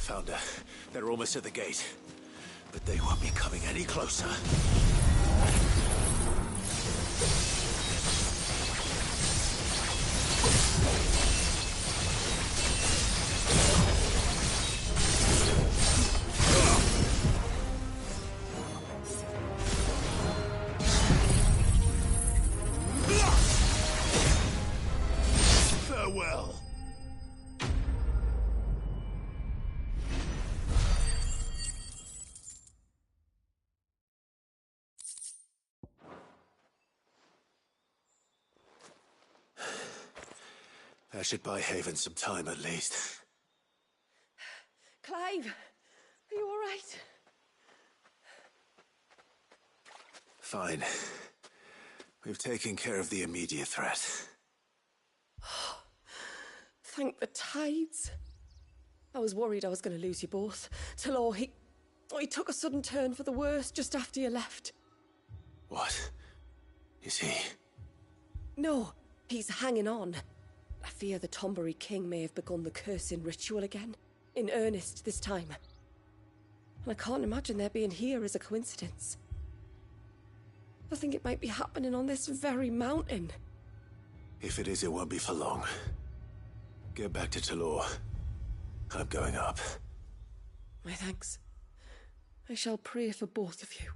Found her. They're almost at the gate. But they won't be coming any closer. Farewell. That should buy Haven some time, at least. Clive, are you all right? Fine. We've taken care of the immediate threat. Thank the tides. I was worried I was going to lose you both. Talor, he took a sudden turn for the worse just after you left. What? Is he? No, he's hanging on. I fear the Tombury King may have begun the cursing ritual again. In earnest this time. And I can't imagine their being here as a coincidence. I think it might be happening on this very mountain. If it is, it won't be for long. Get back to Talor. I'm going up. My thanks. I shall pray for both of you.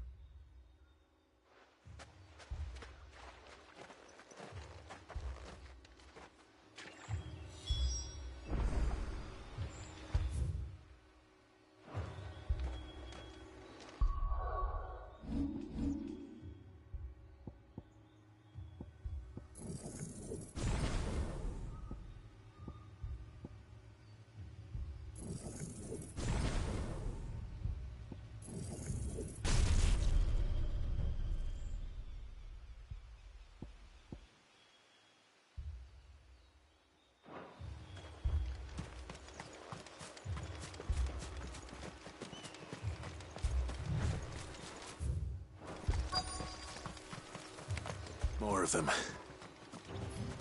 More of them.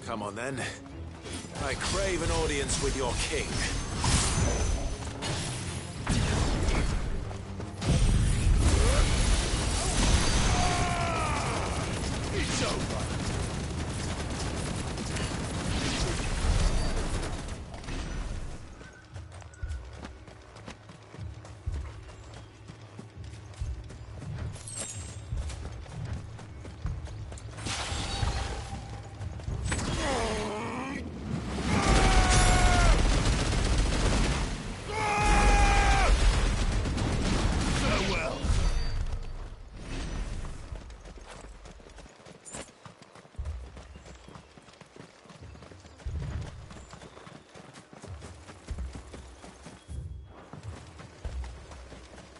Come on, then. I crave an audience with your king. It's over.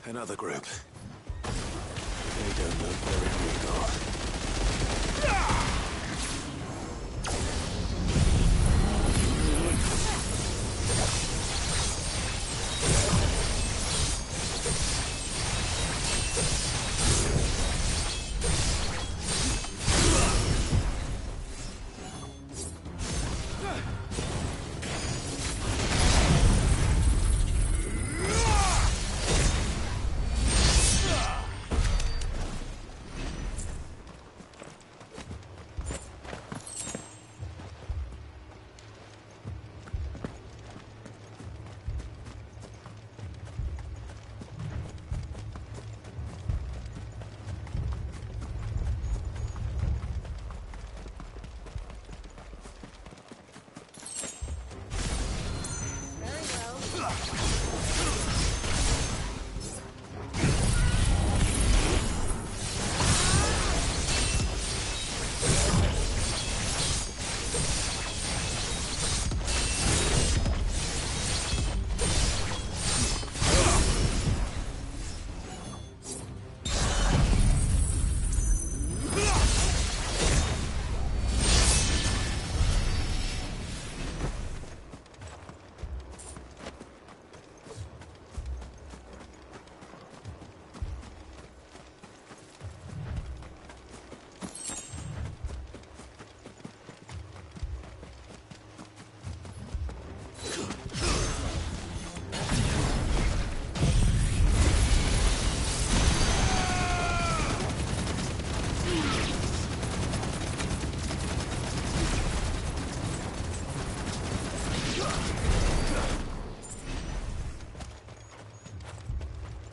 Another group. They don't look very regal.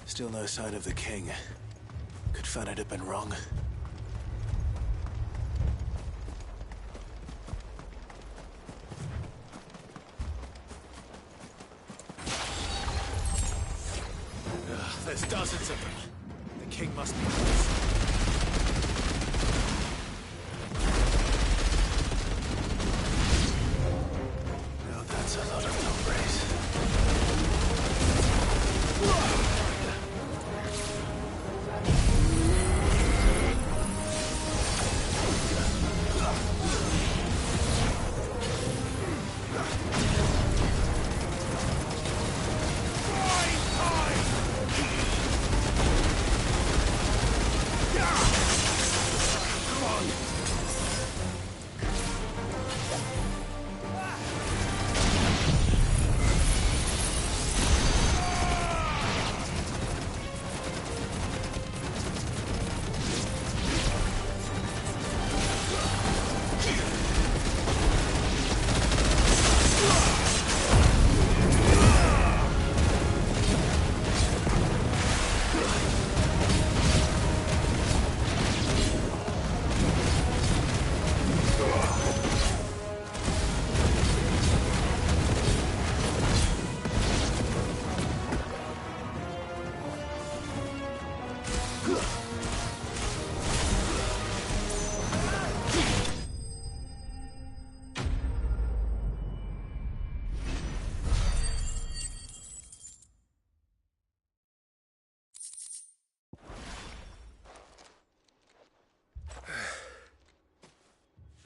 Still no sign of the king. Could Fanad have been wrong? There's dozens of them. The king must be close. Now that's a lot of hombres.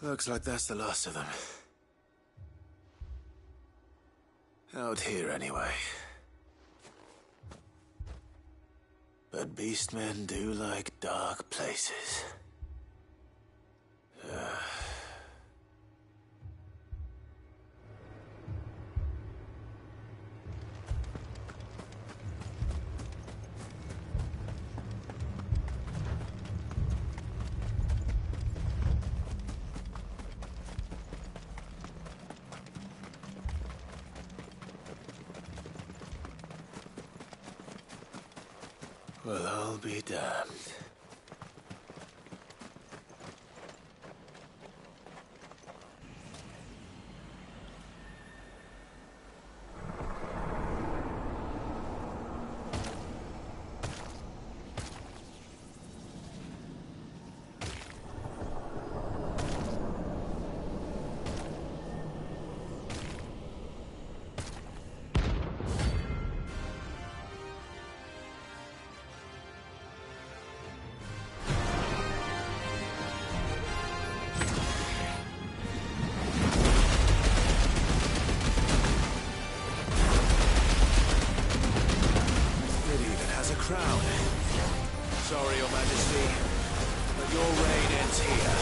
Looks like that's the last of them. Out here, anyway. But beastmen do like dark places. Well, I'll be damned. Crown. Sorry, Your Majesty, but your reign ends here.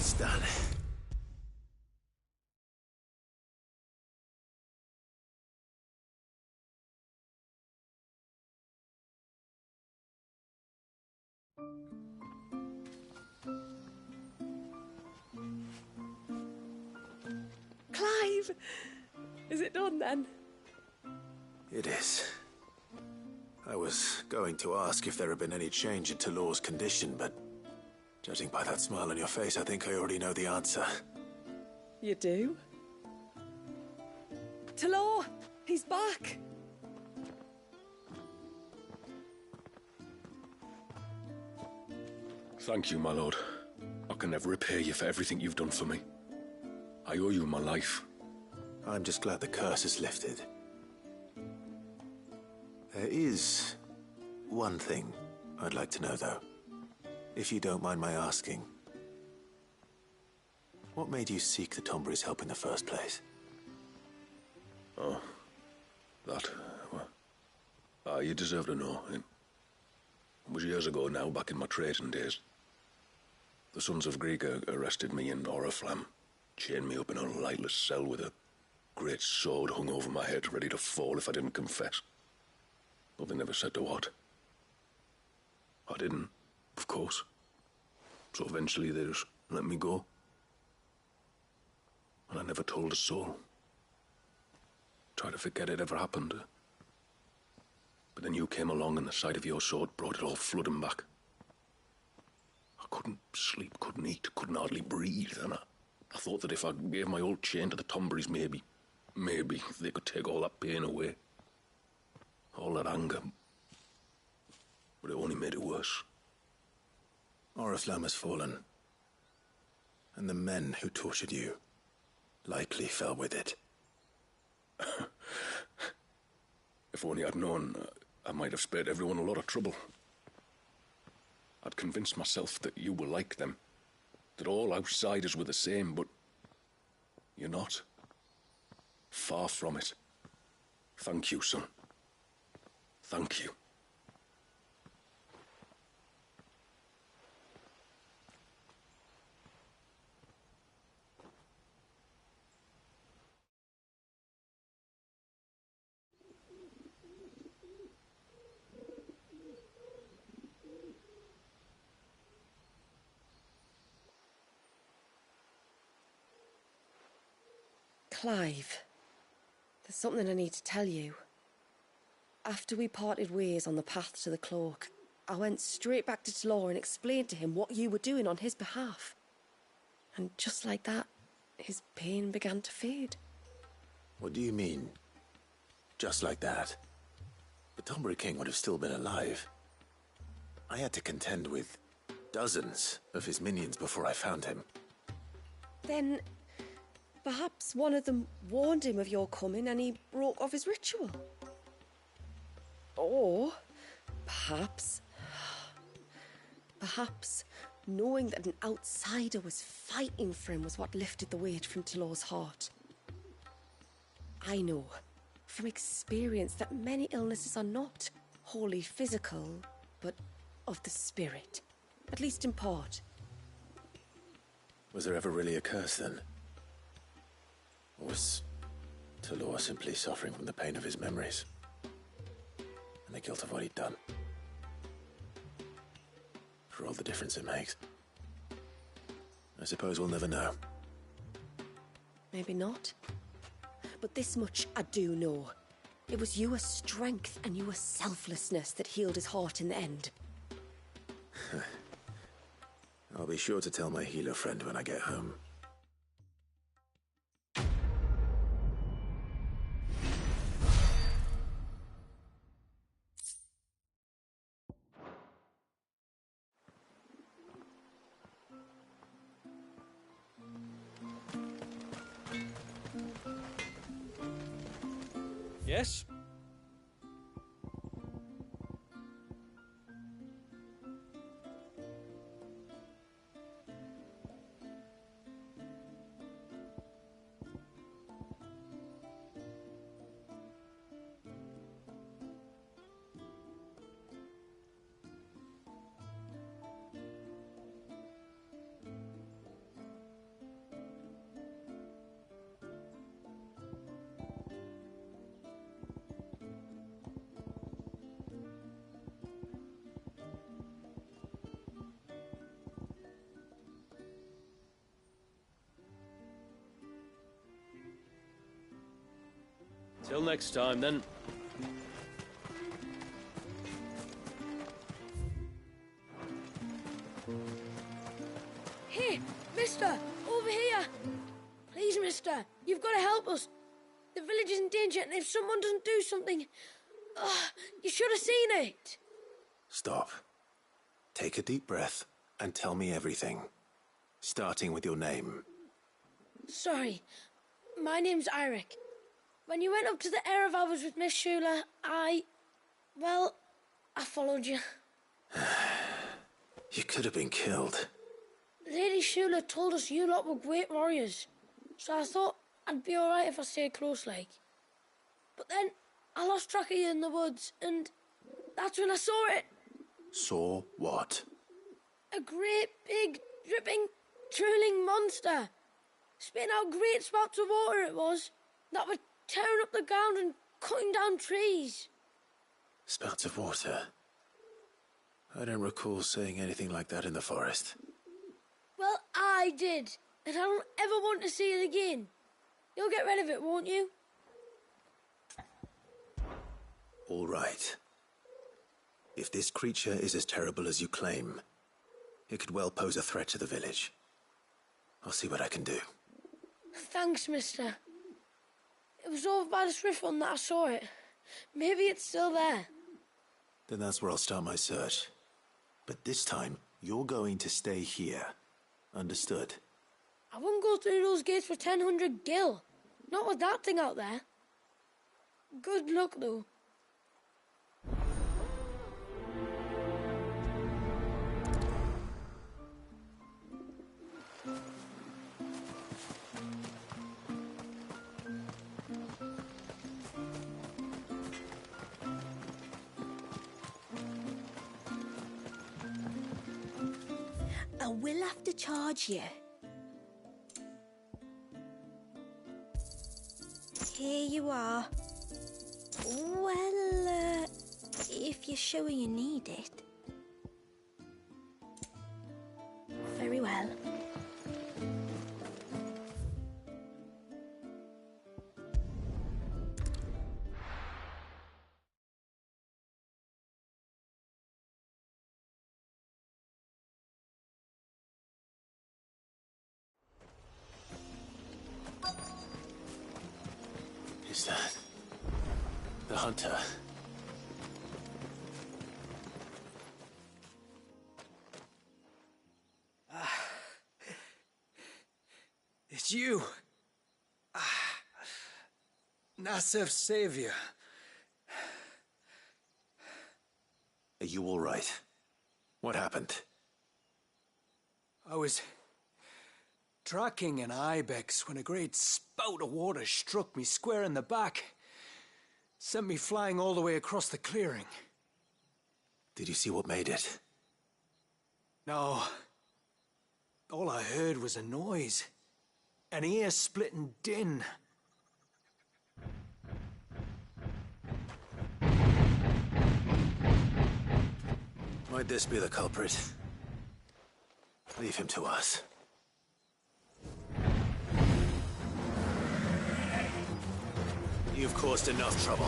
It's done. Clive! Is it done then? It is. I was going to ask if there had been any change in Talor's condition, but judging by that smile on your face, I think I already know the answer. You do? Talor! He's back! Thank you, my lord. I can never repay you for everything you've done for me. I owe you my life. I'm just glad the curse is lifted. There is one thing I'd like to know, though. If you don't mind my asking. What made you seek the Tombury's help in the first place? Oh, that, well, you deserve to know. It was years ago now, back in my trading days. The Sons of Greek arrested me in Oriflamme, chained me up in a lightless cell with a great sword hung over my head, ready to fall if I didn't confess. But they never said to what. I didn't, of course. So eventually they just let me go. And I never told a soul. Tried to forget it ever happened. But then you came along and the sight of your sword brought it all flooding back. I couldn't sleep, couldn't eat, couldn't hardly breathe, and I thought that if I gave my old chain to the Tomburys, maybe they could take all that pain away. All that anger. But it only made it worse. Oriflamme has fallen. And the men who tortured you likely fell with it. If only I'd known, I might have spared everyone a lot of trouble. I'd convinced myself that you were like them, that all outsiders were the same, but you're not. Far from it. Thank you, son. Thank you. Clive, there's something I need to tell you. After we parted ways on the path to the cloak, I went straight back to Talor and explained to him what you were doing on his behalf. And just like that, his pain began to fade. What do you mean? Just like that? The Tombury King would have still been alive. I had to contend with dozens of his minions before I found him. Then perhaps one of them warned him of your coming and he broke off his ritual. Or perhaps knowing that an outsider was fighting for him was what lifted the weight from Talor's heart. I know from experience that many illnesses are not wholly physical, but of the spirit, at least in part. Was there ever really a curse then? Or was Talor simply suffering from the pain of his memories? And the guilt of what he'd done? For all the difference it makes. I suppose we'll never know. Maybe not. But this much I do know. It was your strength and your selflessness that healed his heart in the end. I'll be sure to tell my healer friend when I get home. Yes? Till next time, then. Hey, mister! Over here! Please, mister, you've got to help us. The village is in danger, and if someone doesn't do something... you should have seen it! Stop. Take a deep breath and tell me everything. Starting with your name. Sorry. My name's Eirik. When you went up to the Ereval was with Miss Shula, well, I followed you. You could have been killed. Lady Shula told us you lot were great warriors, so I thought I'd be alright if I stayed close, like. But then I lost track of you in the woods, and that's when I saw it. Saw what? A great, big, dripping, drooling monster. Spitting out great spouts of water it was, that were tearing up the ground and cutting down trees. Spouts of water? I don't recall seeing anything like that in the forest. Well, I did, and I don't ever want to see it again. You'll get rid of it, won't you? All right. If this creature is as terrible as you claim, it could well pose a threat to the village. I'll see what I can do. Thanks, mister. It was over by the Swift one that I saw it. Maybe it's still there. Then that's where I'll start my search. But this time, you're going to stay here. Understood? I wouldn't go through those gates for 1,000 gil. Not with that thing out there. Good luck, though. I will have to charge you. Here you are. Well, if you're sure you need it. Very well. Is that the hunter? It's you. Nasev's savior. Are you all right? What happened? I was tracking an ibex when a great spout of water struck me square in the back. Sent me flying all the way across the clearing. Did you see what made it? No. All I heard was a noise. An ear-splitting din. Might this be the culprit? Leave him to us. You've caused enough trouble.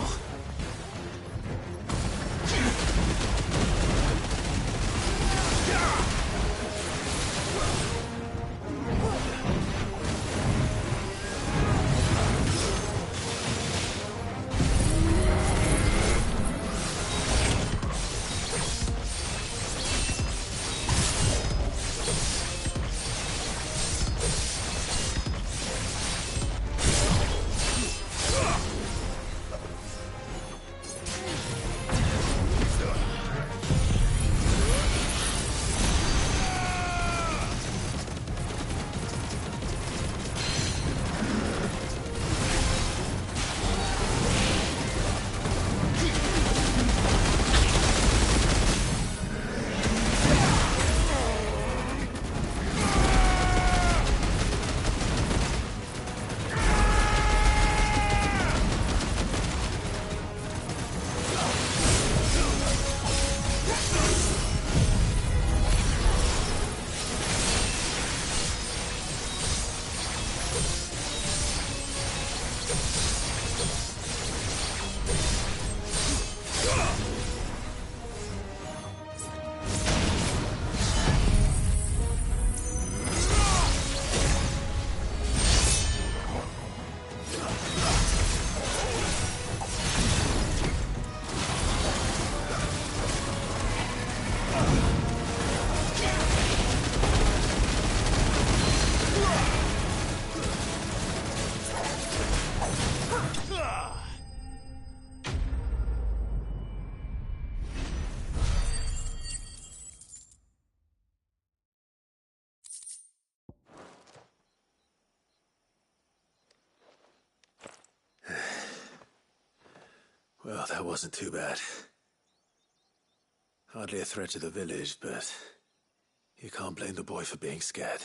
that wasn't too bad. Hardly a threat to the village, but you can't blame the boy for being scared.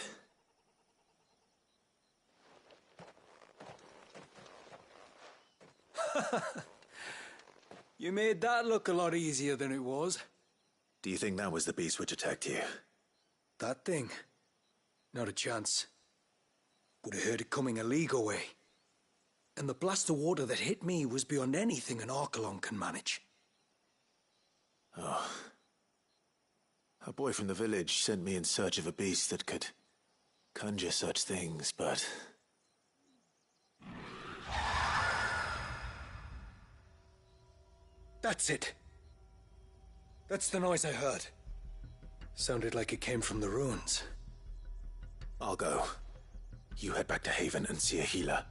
You made that look a lot easier than it was. Do you think that was the beast which attacked you? That thing? Not a chance. Would have heard it coming a league away. And the blast of water that hit me was beyond anything an Archelon can manage. Oh. A boy from the village sent me in search of a beast that could conjure such things, but... That's it. That's the noise I heard. Sounded like it came from the ruins. I'll go. You head back to Haven and see a healer.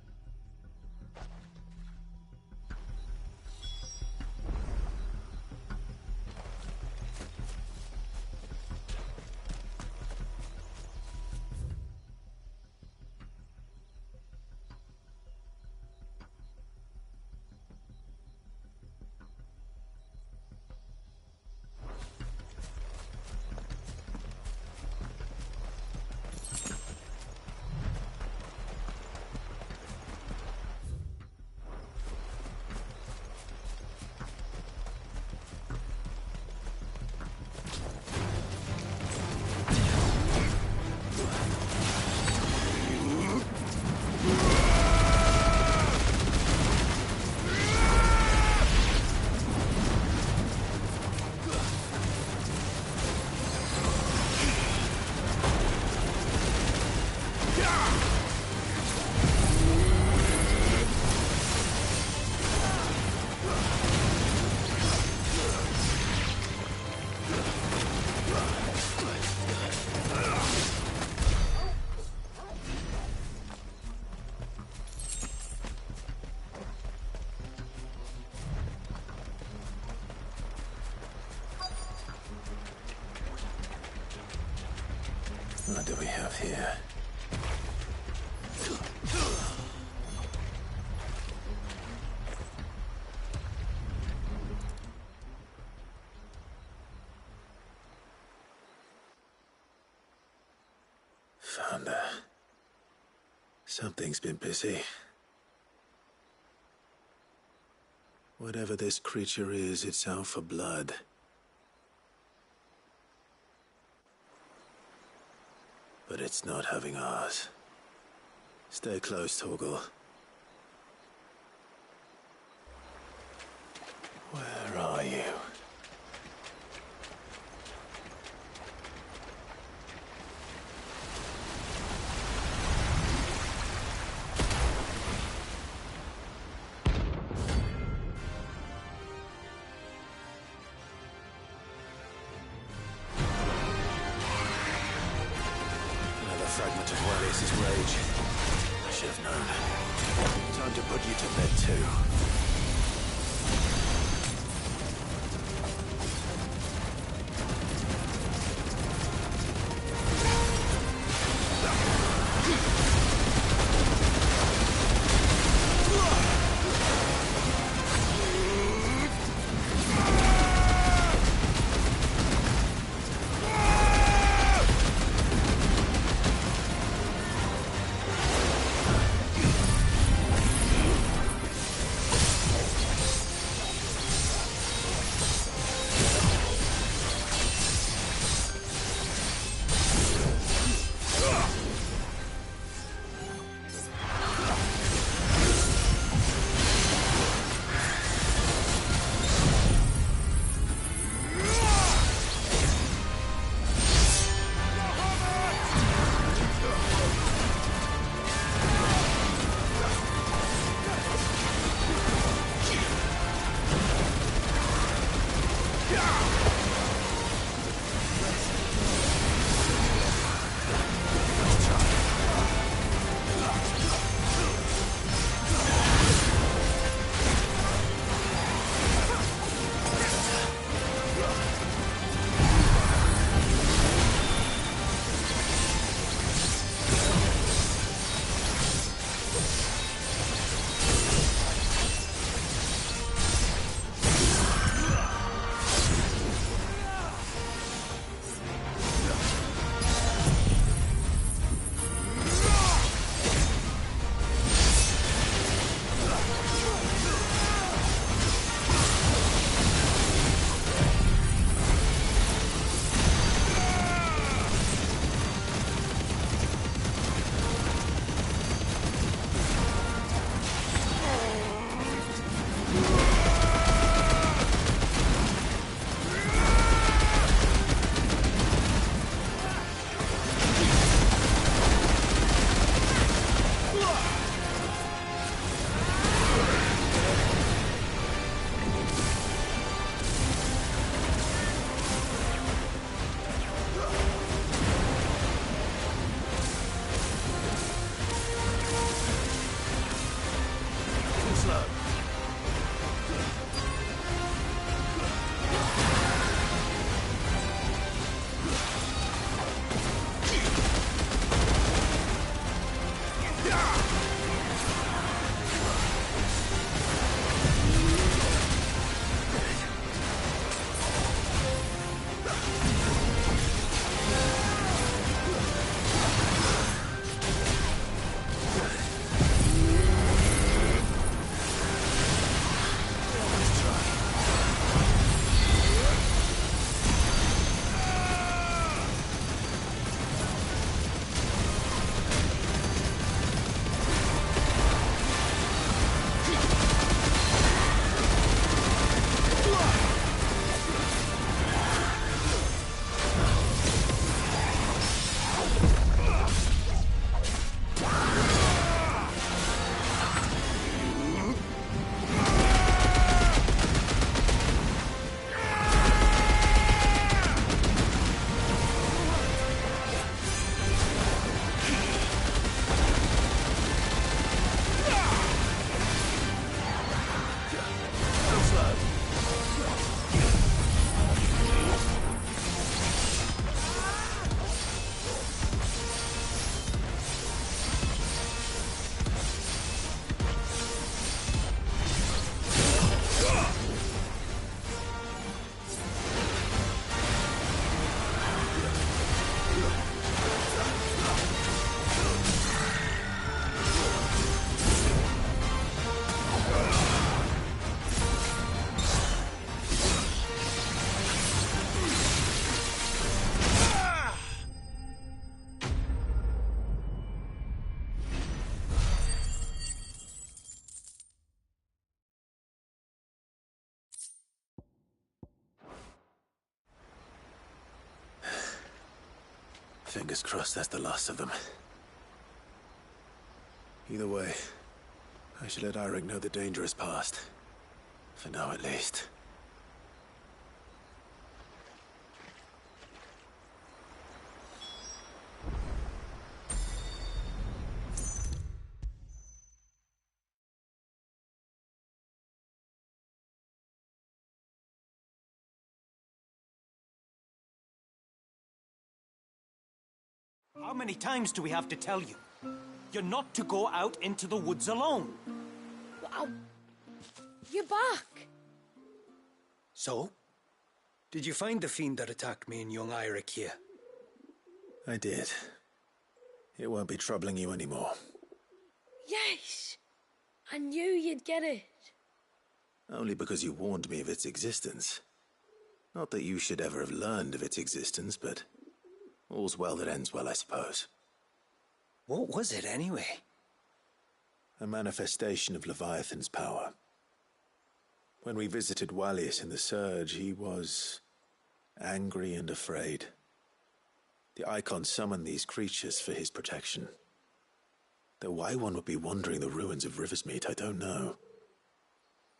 What do we have here? Found her. Something's been busy. Whatever this creature is, it's out for blood. But it's not having ours. Stay close, Torgal. Where are you? Fragment of Walius' rage. I should have known. Time to put you to bed too. Fingers crossed that's the last of them. Either way, I should let Eirik know the danger is past. For now, at least. How many times do we have to tell you? You're not to go out into the woods alone. Wow. You're back. So? Did you find the fiend that attacked me and young Eirik here? I did. It won't be troubling you anymore. Yes. I knew you'd get it. Only because you warned me of its existence. Not that you should ever have learned of its existence, but all's well that ends well, I suppose. What was it, anyway? A manifestation of Leviathan's power. When we visited Wallius in the Surge, he was angry and afraid. The Icon summoned these creatures for his protection. Though why one would be wandering the ruins of Riversmeet, I don't know.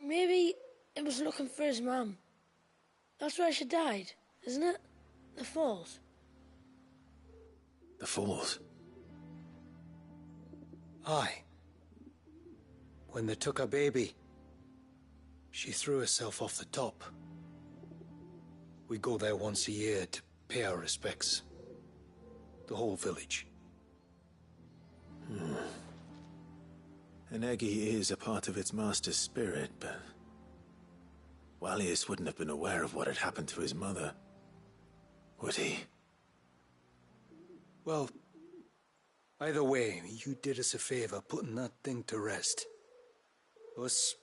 Maybe it was looking for his mum. That's where she died, isn't it? The Falls. The Falls? Aye. When they took her baby, she threw herself off the top. We go there once a year to pay our respects. The whole village. An Eggy is a part of its master's spirit, but Wallius wouldn't have been aware of what had happened to his mother, would he? Well, either way, you did us a favor putting that thing to rest. Us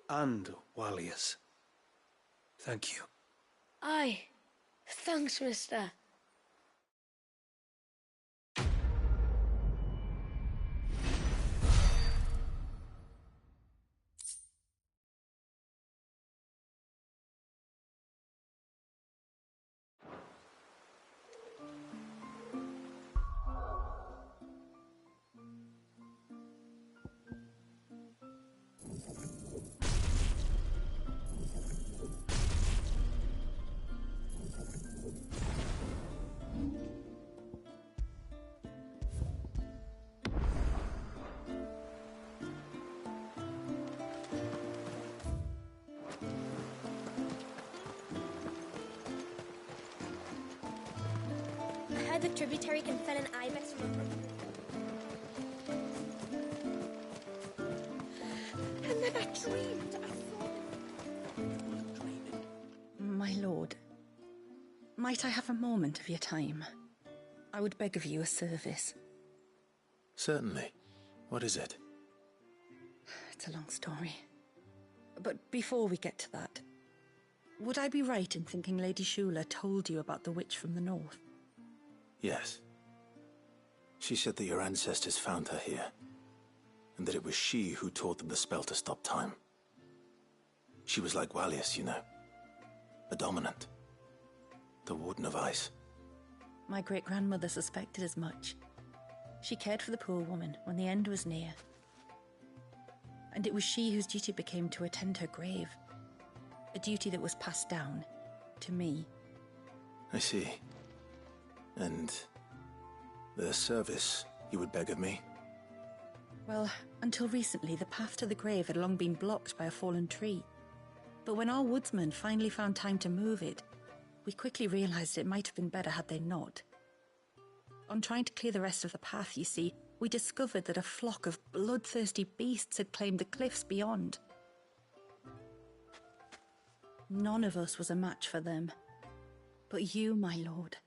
and Wallius. Thank you. Aye. Thanks, mister. I heard the tributary can fell an ibex from a brook. I never dreamed I saw My lord, might I have a moment of your time? I would beg of you a service. Certainly. What is it? It's a long story. But before we get to that, would I be right in thinking Lady Shula told you about the witch from the north? Yes. She said that your ancestors found her here, and that it was she who taught them the spell to stop time. She was like Wallius, you know. A dominant. The Warden of Ice. My great-grandmother suspected as much. She cared for the poor woman when the end was near. And it was she whose duty became to attend her grave. A duty that was passed down to me. I see. And the service you would beg of me? Well, until recently, the path to the grave had long been blocked by a fallen tree. But when our woodsmen finally found time to move it, we quickly realized it might have been better had they not. On trying to clear the rest of the path, you see, we discovered that a flock of bloodthirsty beasts had claimed the cliffs beyond. None of us was a match for them. But you, my lord,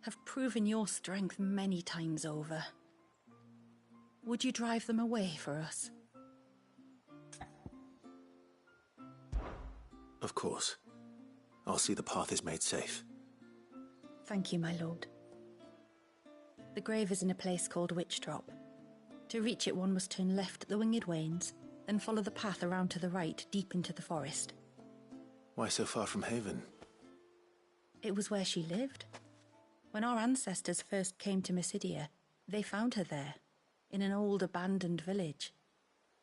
have proven your strength many times over. Would you drive them away for us? Of course. I'll see the path is made safe. Thank you, my lord. The grave is in a place called Witchdrop. To reach it, one must turn left at the Winged Wains, then follow the path around to the right, deep into the forest. Why so far from Haven? It was where she lived. When our ancestors first came to Mysidia, they found her there, in an old abandoned village,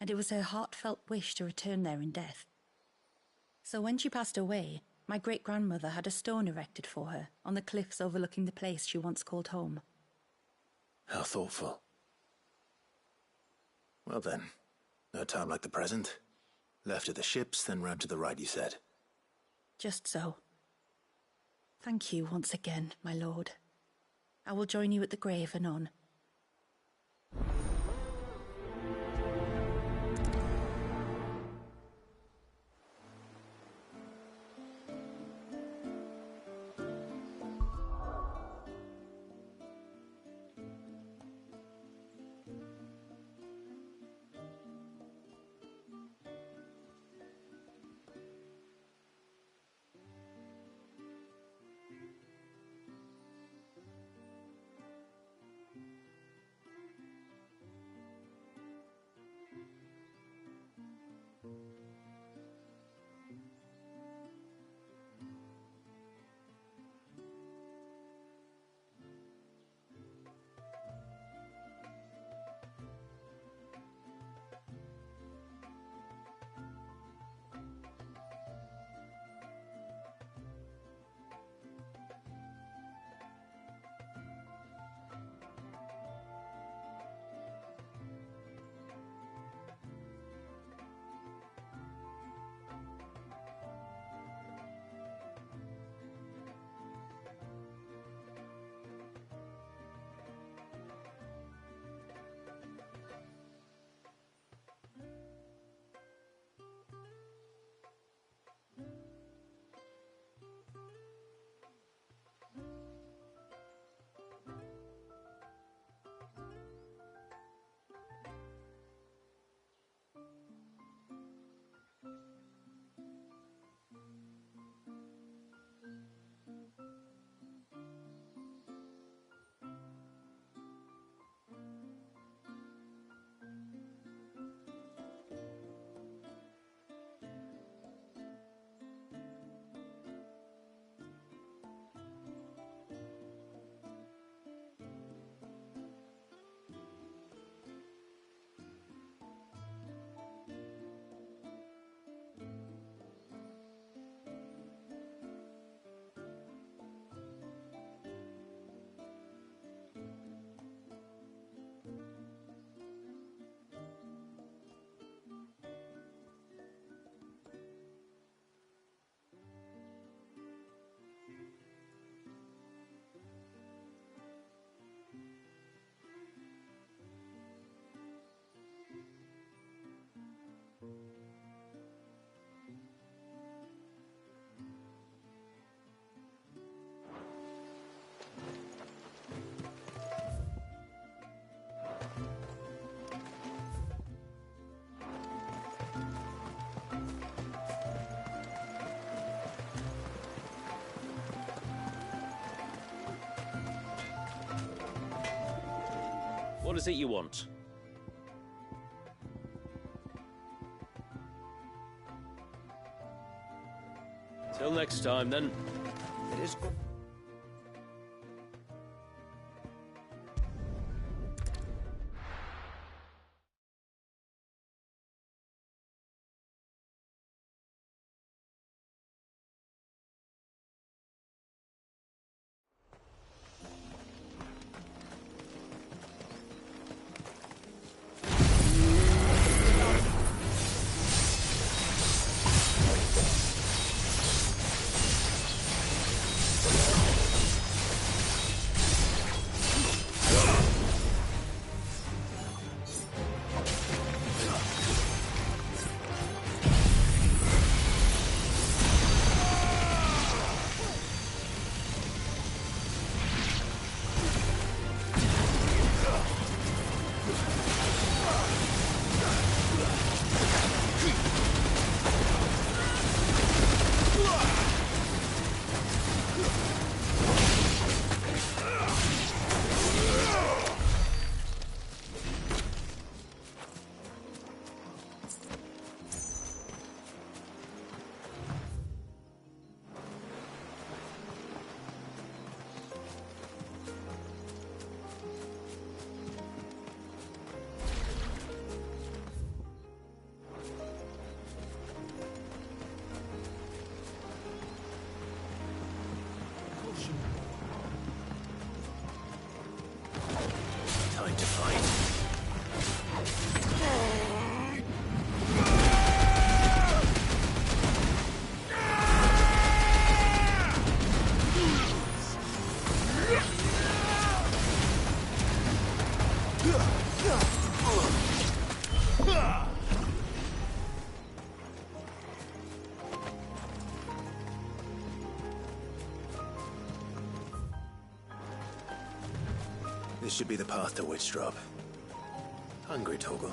and it was her heartfelt wish to return there in death. So when she passed away, my great-grandmother had a stone erected for her on the cliffs overlooking the place she once called home. How thoughtful. Well then, no time like the present. Left at the ships, then round to the right, you said. Just so. Thank you once again, my lord. I will join you at the grave anon. What is it you want? Till next time, then. It is. trying to fight. This should be the path to Witchdrop. Hungry, Torgal.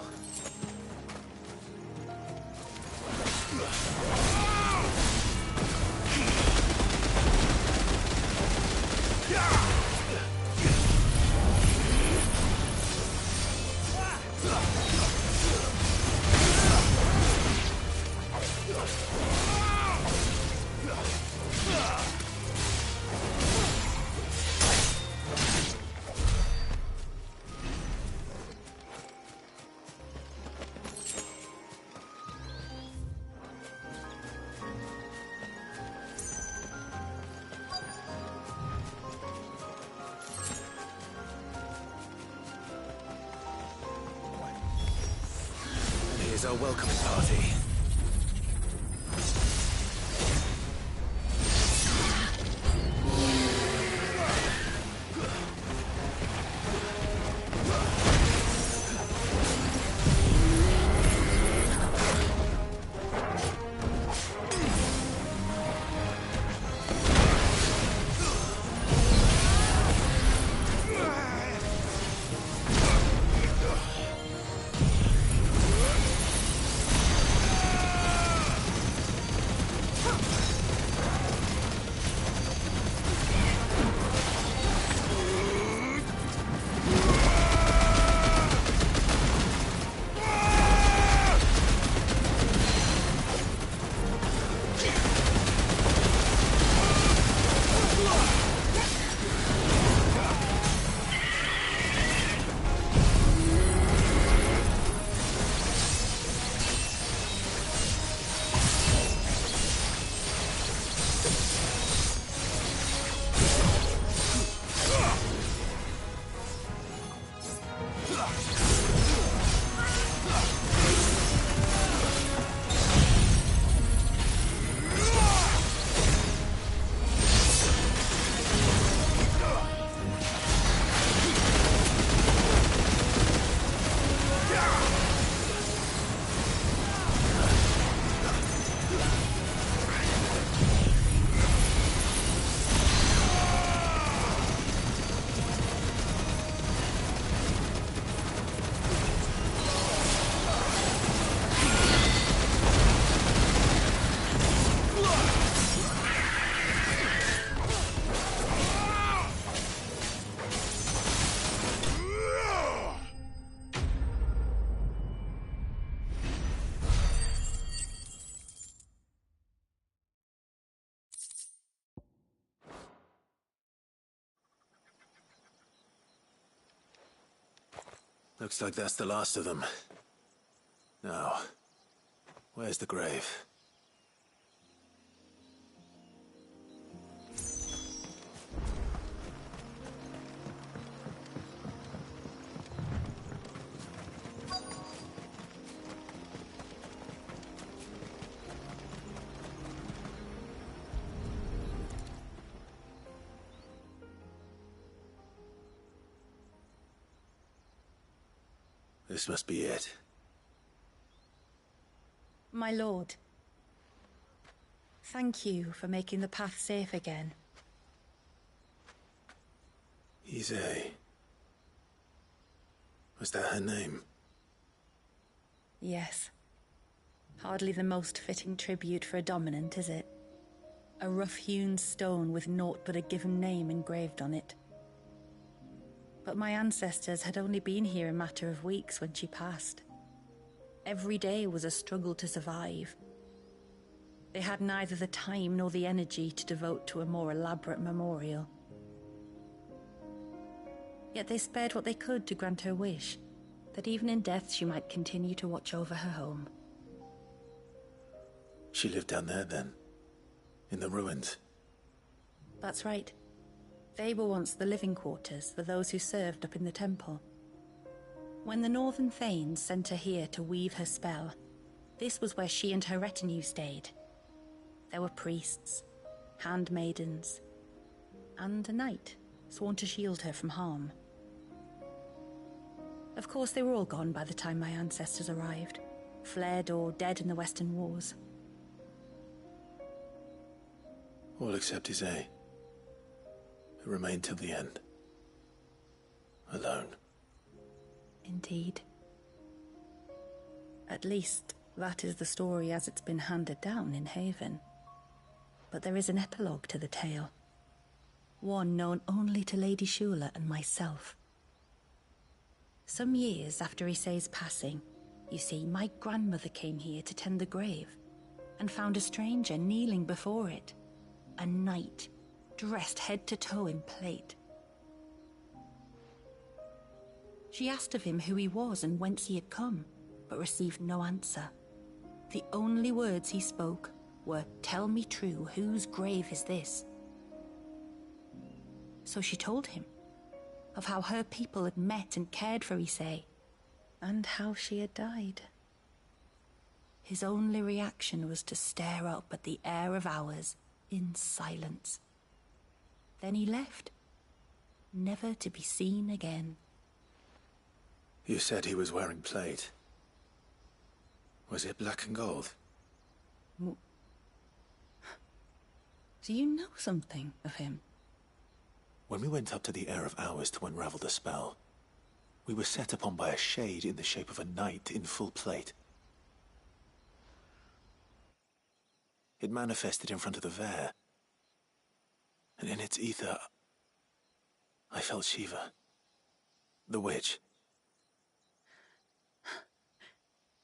Here's our welcoming party. Looks like that's the last of them. Now, where's the grave? This must be it. My lord, thank you for making the path safe again. Ise. Was that her name? Yes. Hardly the most fitting tribute for a dominant, is it? A rough-hewn stone with naught but a given name engraved on it. But my ancestors had only been here a matter of weeks when she passed. Every day was a struggle to survive. They had neither the time nor the energy to devote to a more elaborate memorial. Yet they spared what they could to grant her wish, that even in death she might continue to watch over her home. She lived down there then? In the ruins? That's right. They were once the living quarters for those who served up in the temple. When the Northern Thanes sent her here to weave her spell, this was where she and her retinue stayed. There were priests, handmaidens, and a knight sworn to shield her from harm. Of course, they were all gone by the time my ancestors arrived, fled or dead in the Western Wars. All except Isay, who remained till the end. Alone. Indeed. At least, that is the story as it's been handed down in Haven. But there is an epilogue to the tale. One known only to Lady Shula and myself. Some years after Isay's passing, you see, my grandmother came here to tend the grave and found a stranger kneeling before it. A knight, dressed head to toe in plate. She asked of him who he was and whence he had come, but received no answer. The only words he spoke were, "Tell me true, whose grave is this?" So she told him of how her people had met and cared for Isay, and how she had died. His only reaction was to stare up at the Heir of Hours in silence. Then he left, never to be seen again. You said he was wearing plate. Was it black and gold? Do you know something of him? When we went up to the Heir of Hours to unravel the spell, we were set upon by a shade in the shape of a knight in full plate. It manifested in front of the Vair, and in its ether, I felt Shiva, the witch.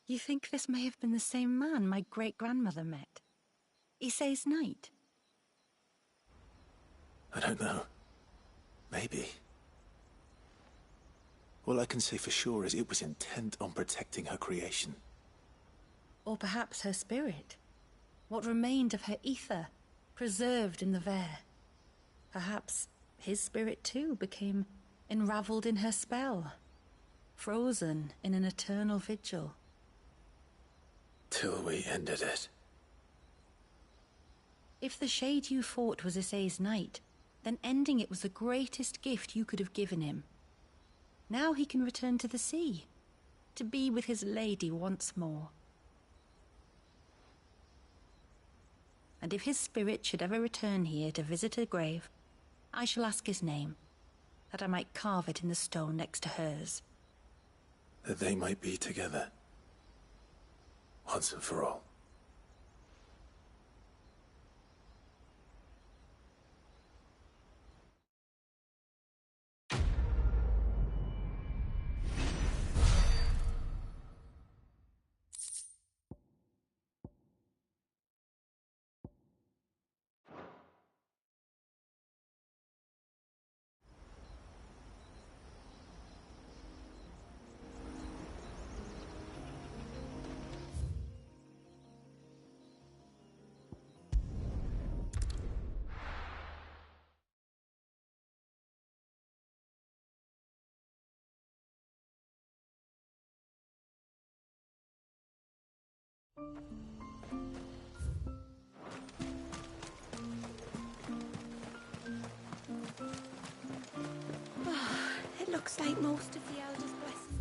You think this may have been the same man my great-grandmother met? Isay's knight? I don't know. Maybe. All I can say for sure is it was intent on protecting her creation. Or perhaps her spirit. What remained of her ether, preserved in the Vair. Perhaps his spirit too became enraveled in her spell, frozen in an eternal vigil. Till we ended it. If the shade you fought was Isay's knight, then ending it was the greatest gift you could have given him. Now he can return to the sea, to be with his lady once more. And if his spirit should ever return here to visit her grave, I shall ask his name, that I might carve it in the stone next to hers. That they might be together. Once and for all. It looks like most of the elders' blessing.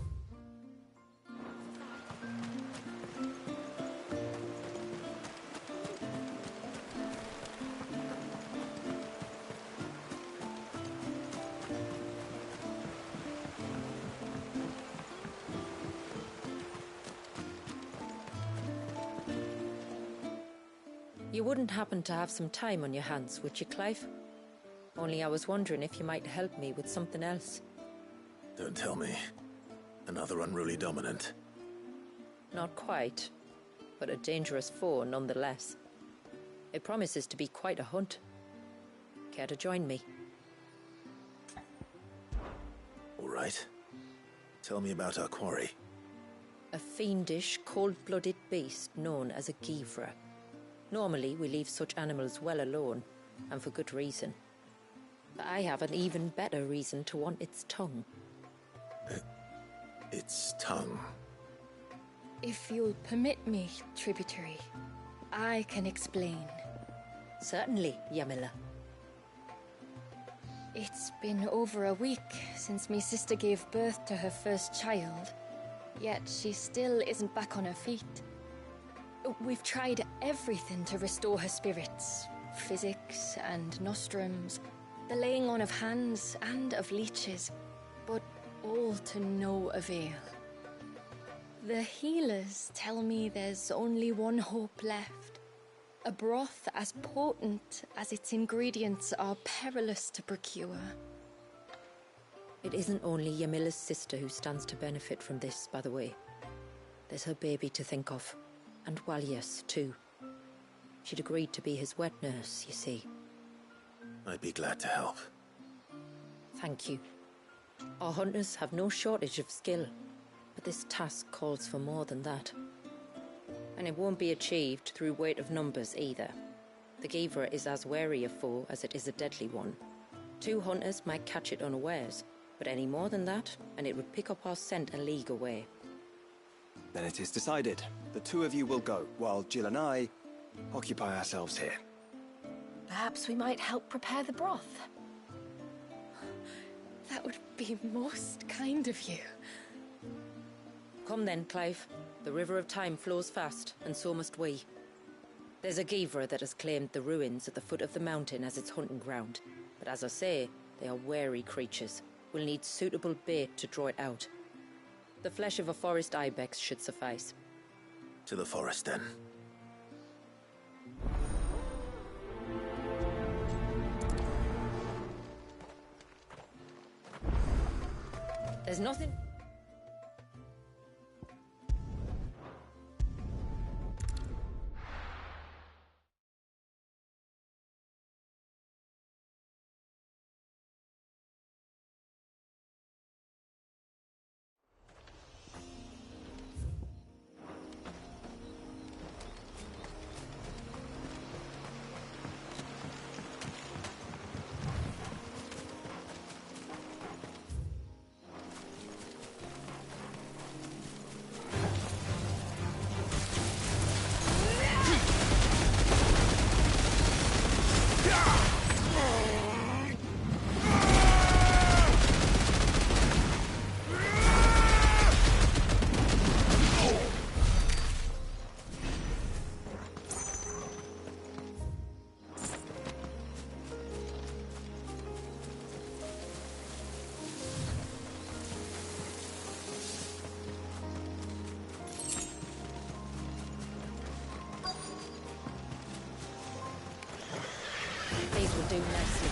You wouldn't happen to have some time on your hands, would you, Clive? Only I was wondering if you might help me with something else. Don't tell me. Another unruly dominant. Not quite, but a dangerous foe nonetheless. It promises to be quite a hunt. Care to join me? All right. Tell me about our quarry. A fiendish, cold-blooded beast known as a Givra. Normally, we leave such animals well alone, and for good reason. But I have an even better reason to want its tongue. its tongue. If you'll permit me, tributary, I can explain. Certainly, Yamila. It's been over a week since me sister gave birth to her first child, yet she still isn't back on her feet. We've tried everything to restore her spirits. Physics and nostrums, the laying on of hands and of leeches, but all to no avail. The healers tell me there's only one hope left. A broth as potent as its ingredients are perilous to procure. It isn't only Yamila's sister who stands to benefit from this, by the way. There's her baby to think of. And Walias, too. She'd agreed to be his wet nurse, you see. I'd be glad to help. Thank you. Our hunters have no shortage of skill, but this task calls for more than that. And it won't be achieved through weight of numbers either. The Givra is as wary a foe as it is a deadly one. 2 hunters might catch it unawares, but any more than that, and it would pick up our scent a league away. Then it is decided. The 2 of you will go, while Jill and I occupy ourselves here. Perhaps we might help prepare the broth. That would be most kind of you. Come then, Clive. The River of Time flows fast, and so must we. There's a Givra that has claimed the ruins at the foot of the mountain as its hunting ground. But as I say, they are wary creatures. We'll need suitable bait to draw it out. The flesh of a forest ibex should suffice. To the forest, then. There's nothing... These will do nicely.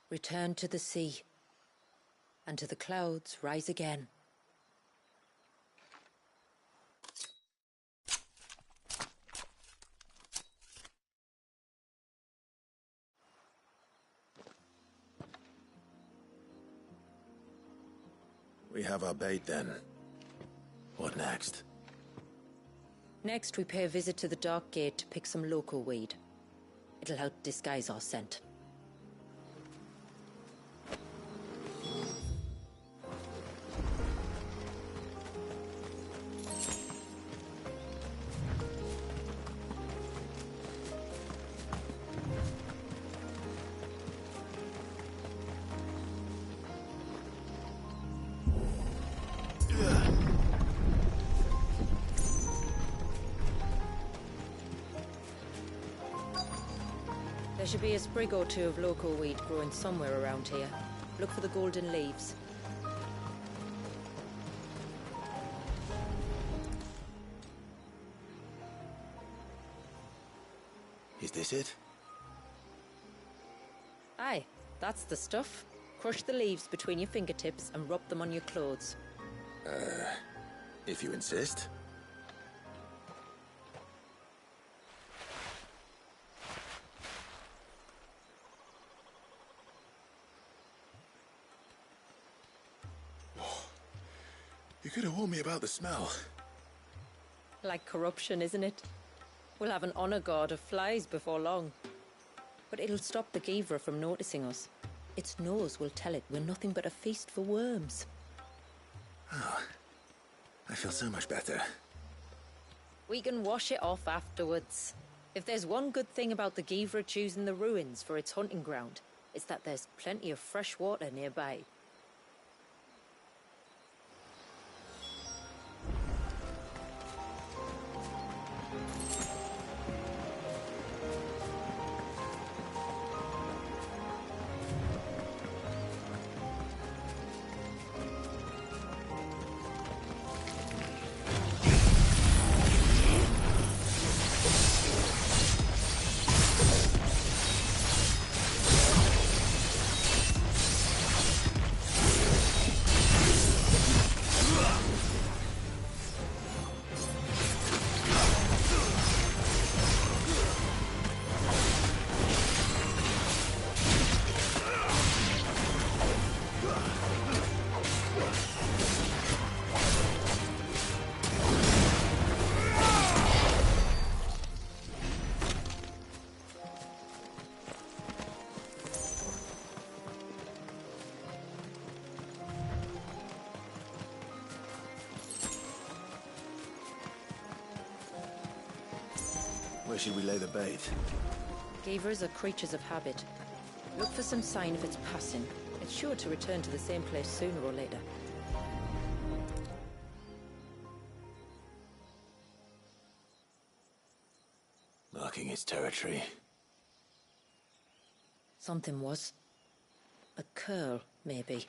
Return to the sea, and to the clouds rise again. We have our bait then. What next? Next, we pay a visit to the Dark Gate to pick some local weed. It'll help disguise our scent. There should be a sprig or two of local weed growing somewhere around here. Look for the golden leaves. Is this it? Aye, that's the stuff. Crush the leaves between your fingertips and rub them on your clothes. If you insist. You could have warned me about the smell. Like corruption, isn't it? We'll have an honor guard of flies before long. But it'll stop the Givra from noticing us. Its nose will tell it we're nothing but a feast for worms. Oh, I feel so much better. We can wash it off afterwards. If there's one good thing about the Givra choosing the ruins for its hunting ground, it's that there's plenty of fresh water nearby. Where should we lay the bait? Givras are creatures of habit. Look for some sign of its passing. It's sure to return to the same place sooner or later. Marking its territory. Something was. A curl, maybe.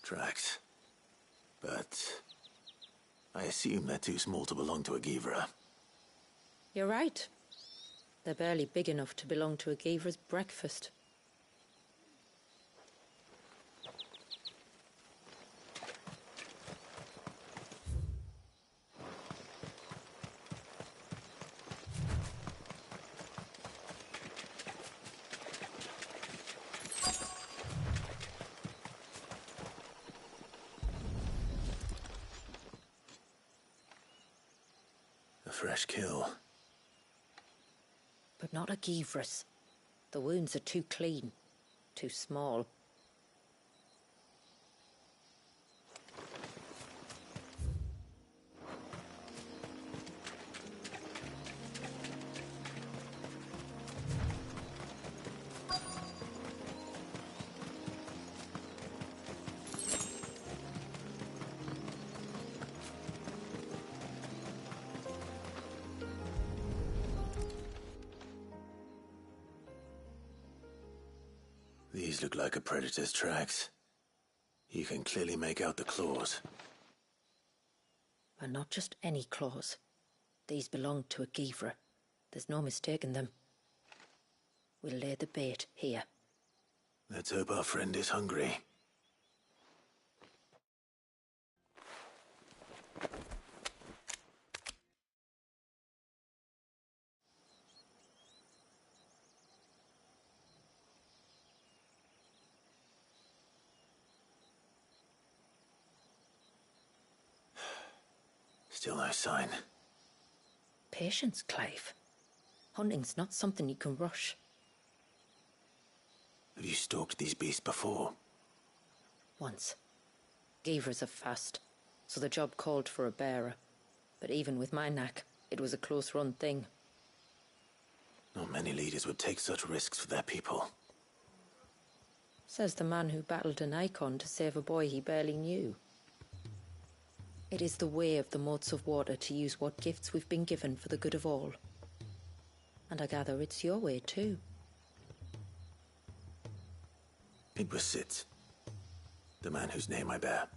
Tracks. But I assume they're too small to belong to a Givra. You're right. They're barely big enough to belong to a Givra's breakfast. A fresh kill. But not a Givra's. The wounds are too clean, too small. These look like a predator's tracks. You can clearly make out the claws. And not just any claws. These belong to a Givra. There's no mistaking them. We'll lay the bait here. Let's hope our friend is hungry. Still no sign. Patience, Clive. Hunting's not something you can rush. Have you stalked these beasts before? Once. Givras are fast, so the job called for a bearer. But even with my knack, it was a close-run thing. Not many leaders would take such risks for their people. Says the man who battled an icon to save a boy he barely knew. It is the way of the moats of water to use what gifts we've been given for the good of all. And I gather it's your way too. It was Sid, the man whose name I bear.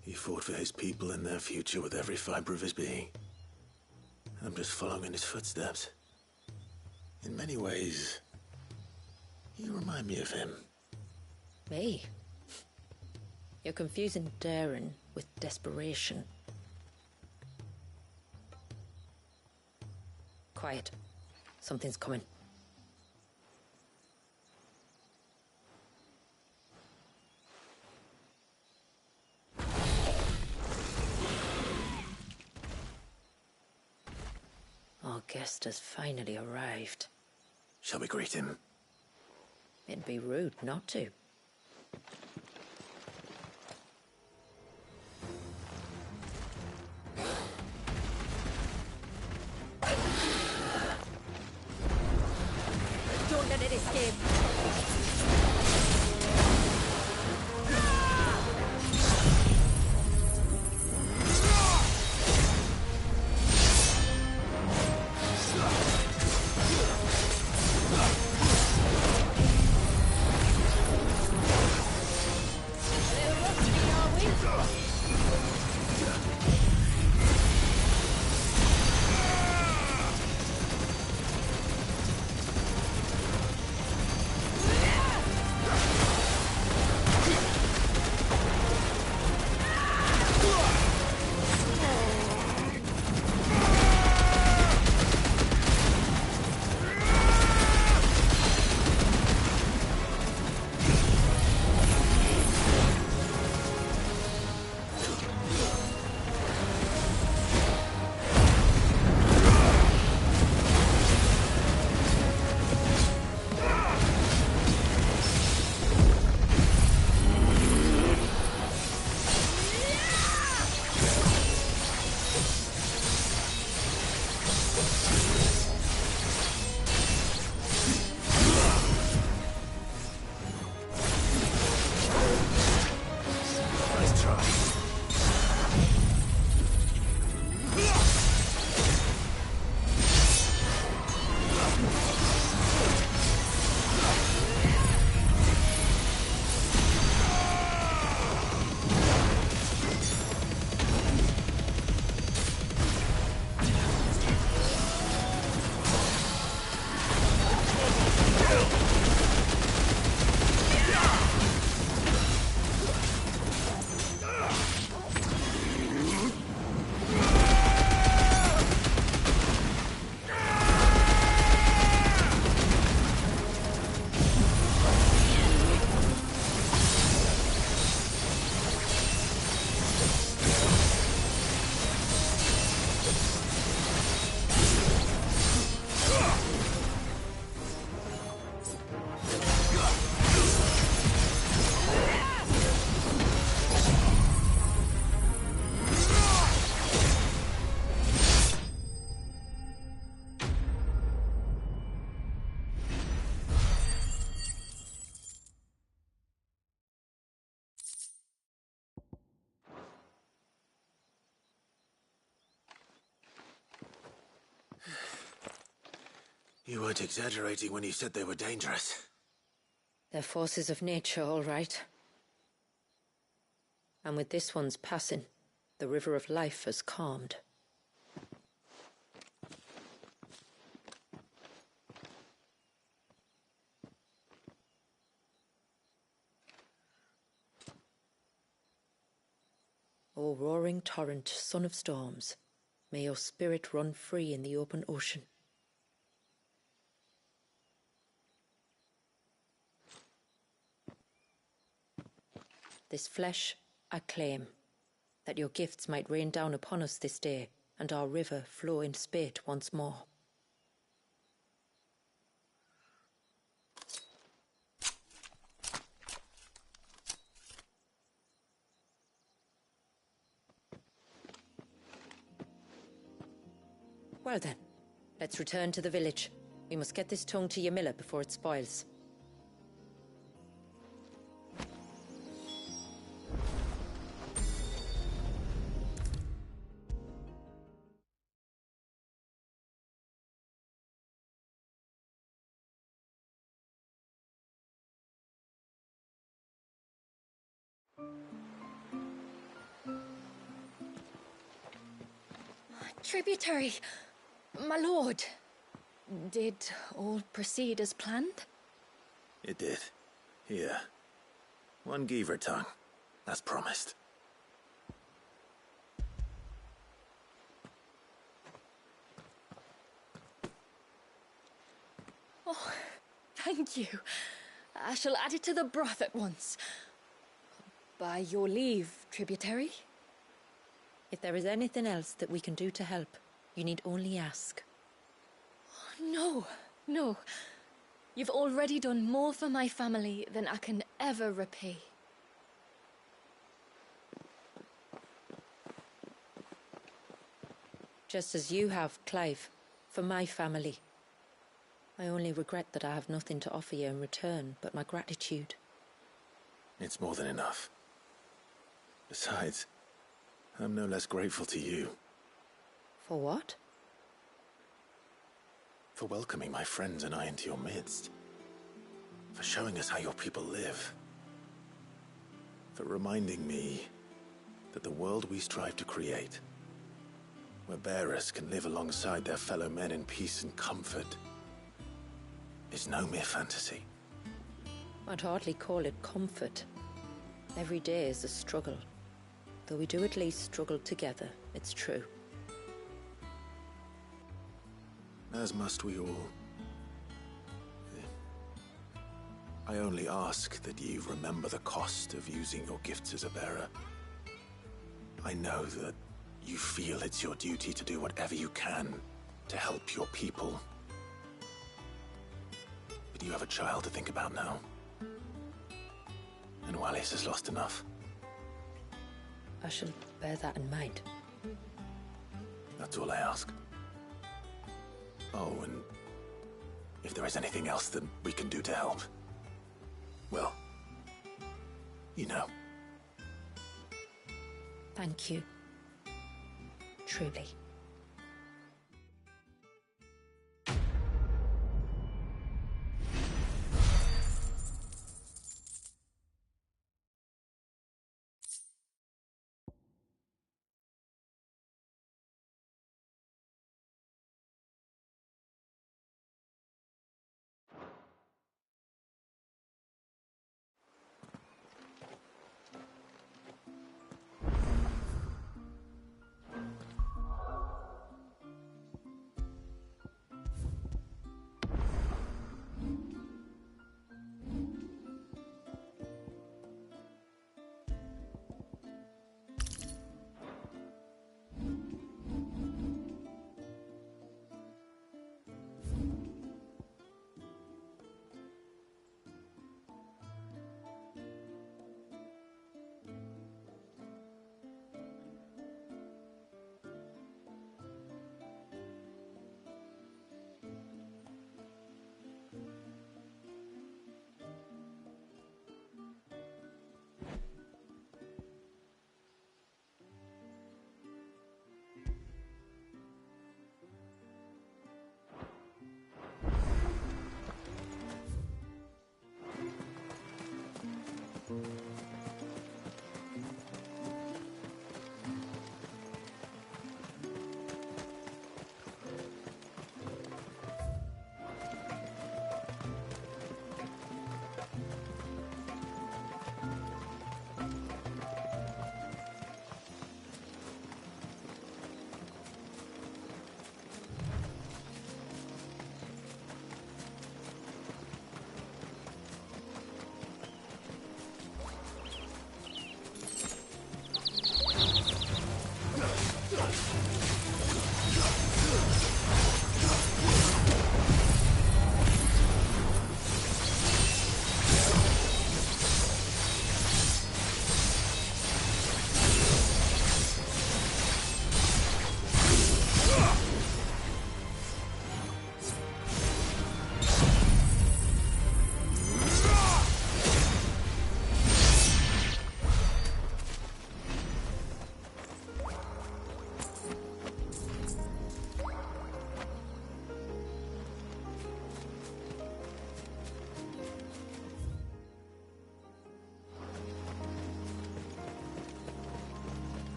He fought for his people and their future with every fiber of his being. I'm just following in his footsteps. In many ways, you remind me of him. Me? You're confusing daring with desperation. Quiet. Something's coming. Our guest has finally arrived. Shall we greet him? It'd be rude not to. Don't let it escape. You weren't exaggerating when you said they were dangerous. They're forces of nature, all right. And with this one's passing, the river of life has calmed. O roaring torrent, son of storms, may your spirit run free in the open ocean. This flesh I claim, that your gifts might rain down upon us this day, and our river flow in spate once more. Well then, let's return to the village. We must get this tongue to Ymilla before it spoils. Tributary, my lord. Did all proceed as planned? It did. Here. One Geaver tongue, as promised. Oh, thank you. I shall add it to the broth at once. By your leave, Tributary. If there is anything else that we can do to help, you need only ask. No, no. You've already done more for my family than I can ever repay. Just as you have, Clive, for my family. I only regret that I have nothing to offer you in return but my gratitude. It's more than enough. Besides, I'm no less grateful to you. For what? For welcoming my friends and I into your midst. For showing us how your people live. For reminding me that the world we strive to create, where bearers can live alongside their fellow men in peace and comfort, is no mere fantasy. I'd hardly call it comfort. Every day is a struggle. Though we do at least struggle together, it's true. As must we all. I only ask that you remember the cost of using your gifts as a bearer. I know that you feel it's your duty to do whatever you can to help your people. But you have a child to think about now. And Wallis has lost enough. I shall bear that in mind. That's all I ask. Oh, and if there is anything else that we can do to help, well, you know. Thank you. Truly.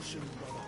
soon, brother.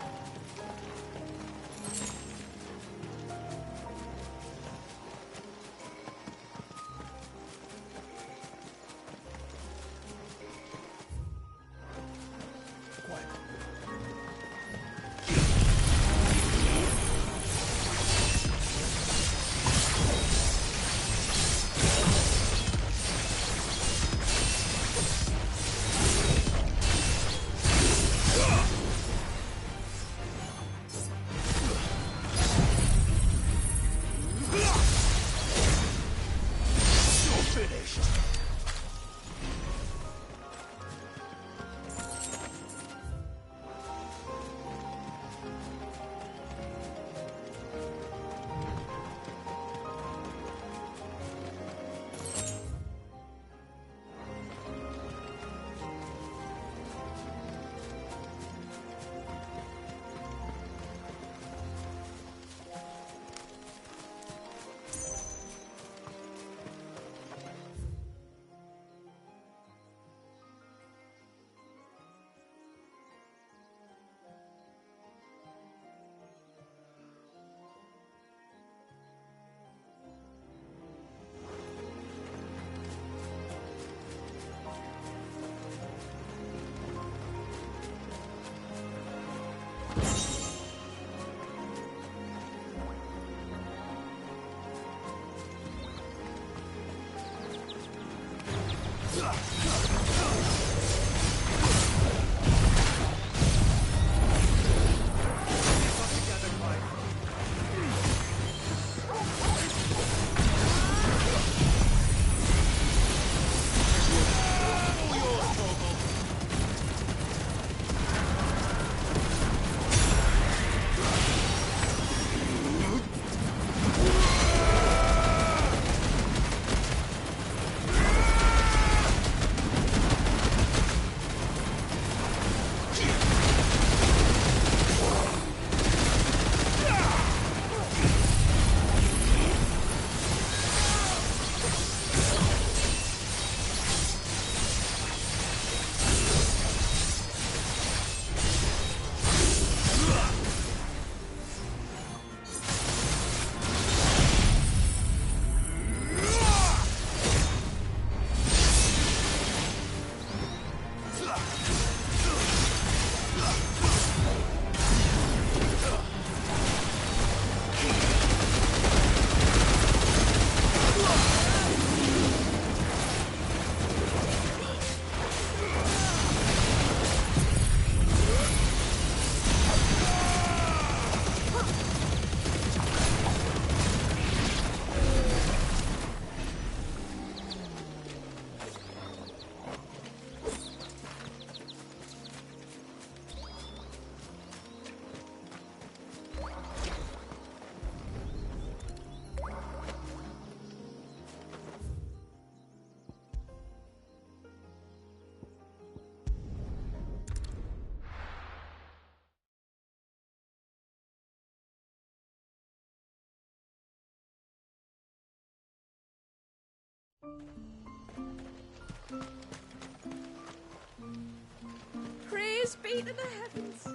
Praise be to the heavens.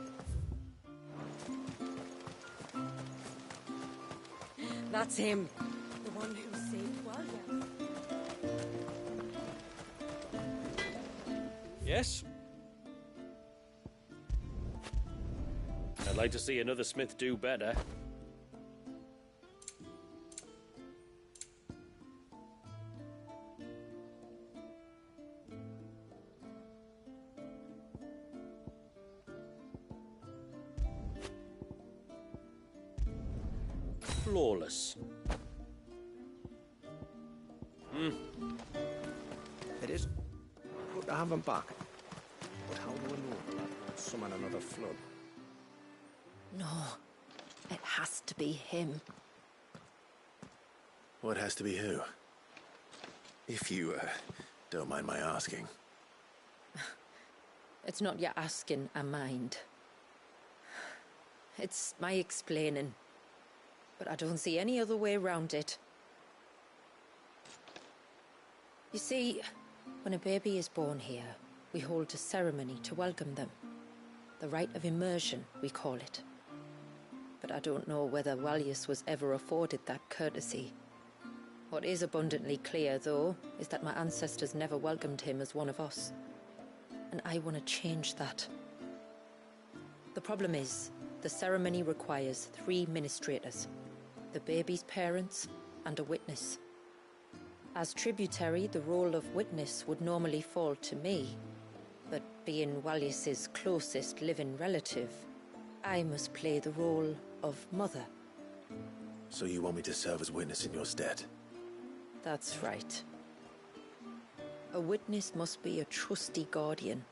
That's him. The one who saved Walia. Yes? I'd like to see another smith do better. Flawless. It is good to have them back. But how do I know that won't summon another flood? No, it has to be him. What has to be who? If you, don't mind my asking. It's not your asking, I mind. It's my explaining. But I don't see any other way around it. You see, when a baby is born here, we hold a ceremony to welcome them. The rite of immersion, we call it. But I don't know whether Walyus was ever afforded that courtesy. What is abundantly clear, though, is that my ancestors never welcomed him as one of us. And I want to change that. The problem is, the ceremony requires 3 ministrators, the baby's parents, and a witness. As tributary, the role of witness would normally fall to me, but being Walyus's closest living relative, I must play the role of mother. So you want me to serve as witness in your stead? That's right. A witness must be a trusty guardian,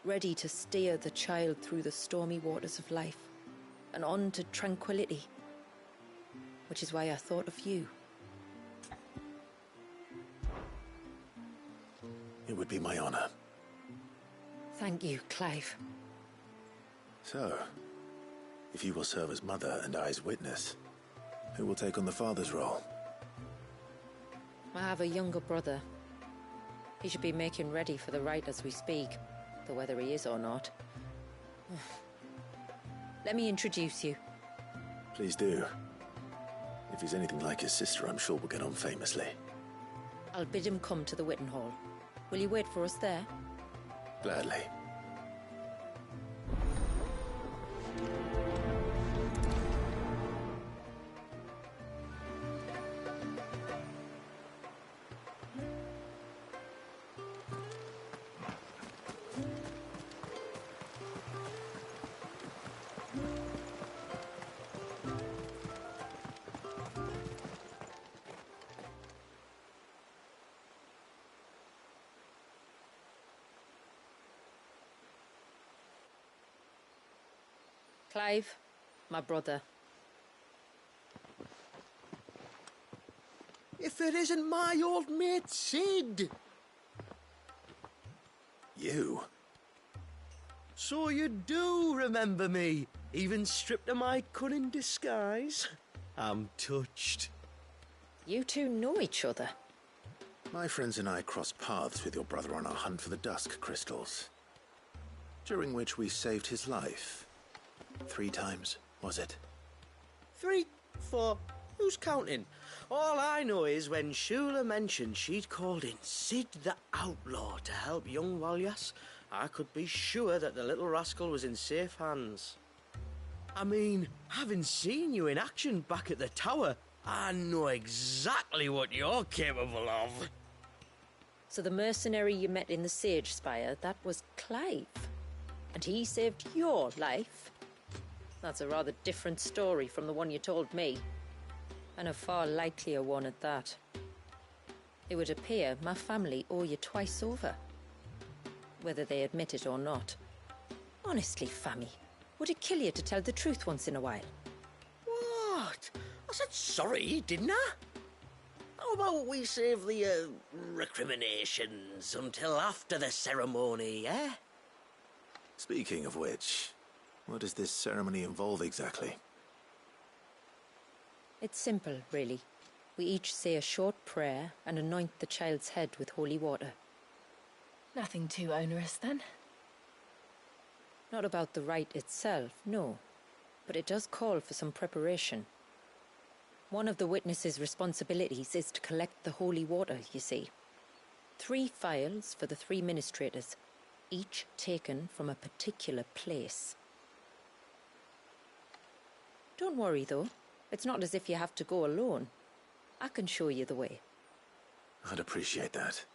ready to steer the child through the stormy waters of life, and on to tranquility. Which is why I thought of you. It would be my honor. Thank you, Clive. So, if you will serve as mother and I as witness, who will take on the father's role? I have a younger brother. He should be making ready for the rite as we speak, though whether he is or not. Let me introduce you. Please do. If he's anything like his sister, I'm sure we'll get on famously. I'll bid him come to the Witten Hall. Will you wait for us there? Gladly. Clive, my brother. If it isn't my old mate Sid! You? So you do remember me, even stripped of my cunning disguise? I'm touched. You two know each other? My friends and I crossed paths with your brother on our hunt for the Dusk Crystals, during which we saved his life. 3 times, was it? 3, 4, who's counting? All I know is when Shula mentioned she'd called in Sid the Outlaw to help young Walyus, I could be sure that the little rascal was in safe hands. I mean, having seen you in action back at the tower, I know exactly what you're capable of. So the mercenary you met in the Sage Spire, that was Clive? And he saved your life? That's a rather different story from the one you told me. And a far likelier one at that. It would appear my family owe you twice over. Whether they admit it or not. Honestly, Fammy, would it kill you to tell the truth once in a while? What? I said sorry, didn't I? How about we save the, recriminations until after the ceremony, eh? Speaking of which, what does this ceremony involve exactly? It's simple, really. We each say a short prayer and anoint the child's head with holy water. Nothing too onerous, then? Not about the rite itself, no. But it does call for some preparation. One of the witness's responsibilities is to collect the holy water, you see. 3 phials for the 3 ministrators, each taken from a particular place. Don't worry, though. It's not as if you have to go alone. I can show you the way. I'd appreciate that.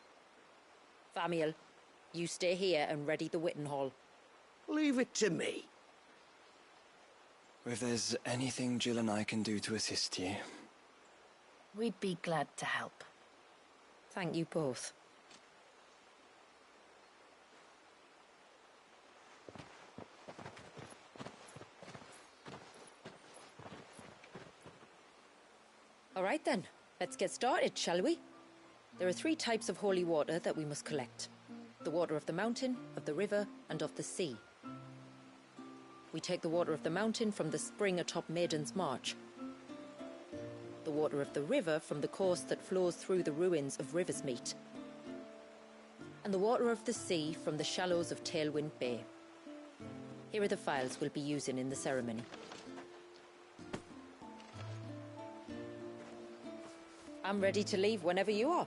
Famiel, you stay here and ready the Witten Hall. Leave it to me. If there's anything Jill and I can do to assist you... We'd be glad to help. Thank you both. All right then, let's get started, shall we? There are 3 types of holy water that we must collect. The water of the mountain, of the river, and of the sea. We take the water of the mountain from the spring atop Maiden's March. The water of the river from the course that flows through the ruins of Riversmeet. And the water of the sea from the shallows of Tailwind Bay. Here are the files we'll be using in the ceremony. I'm ready to leave whenever you are.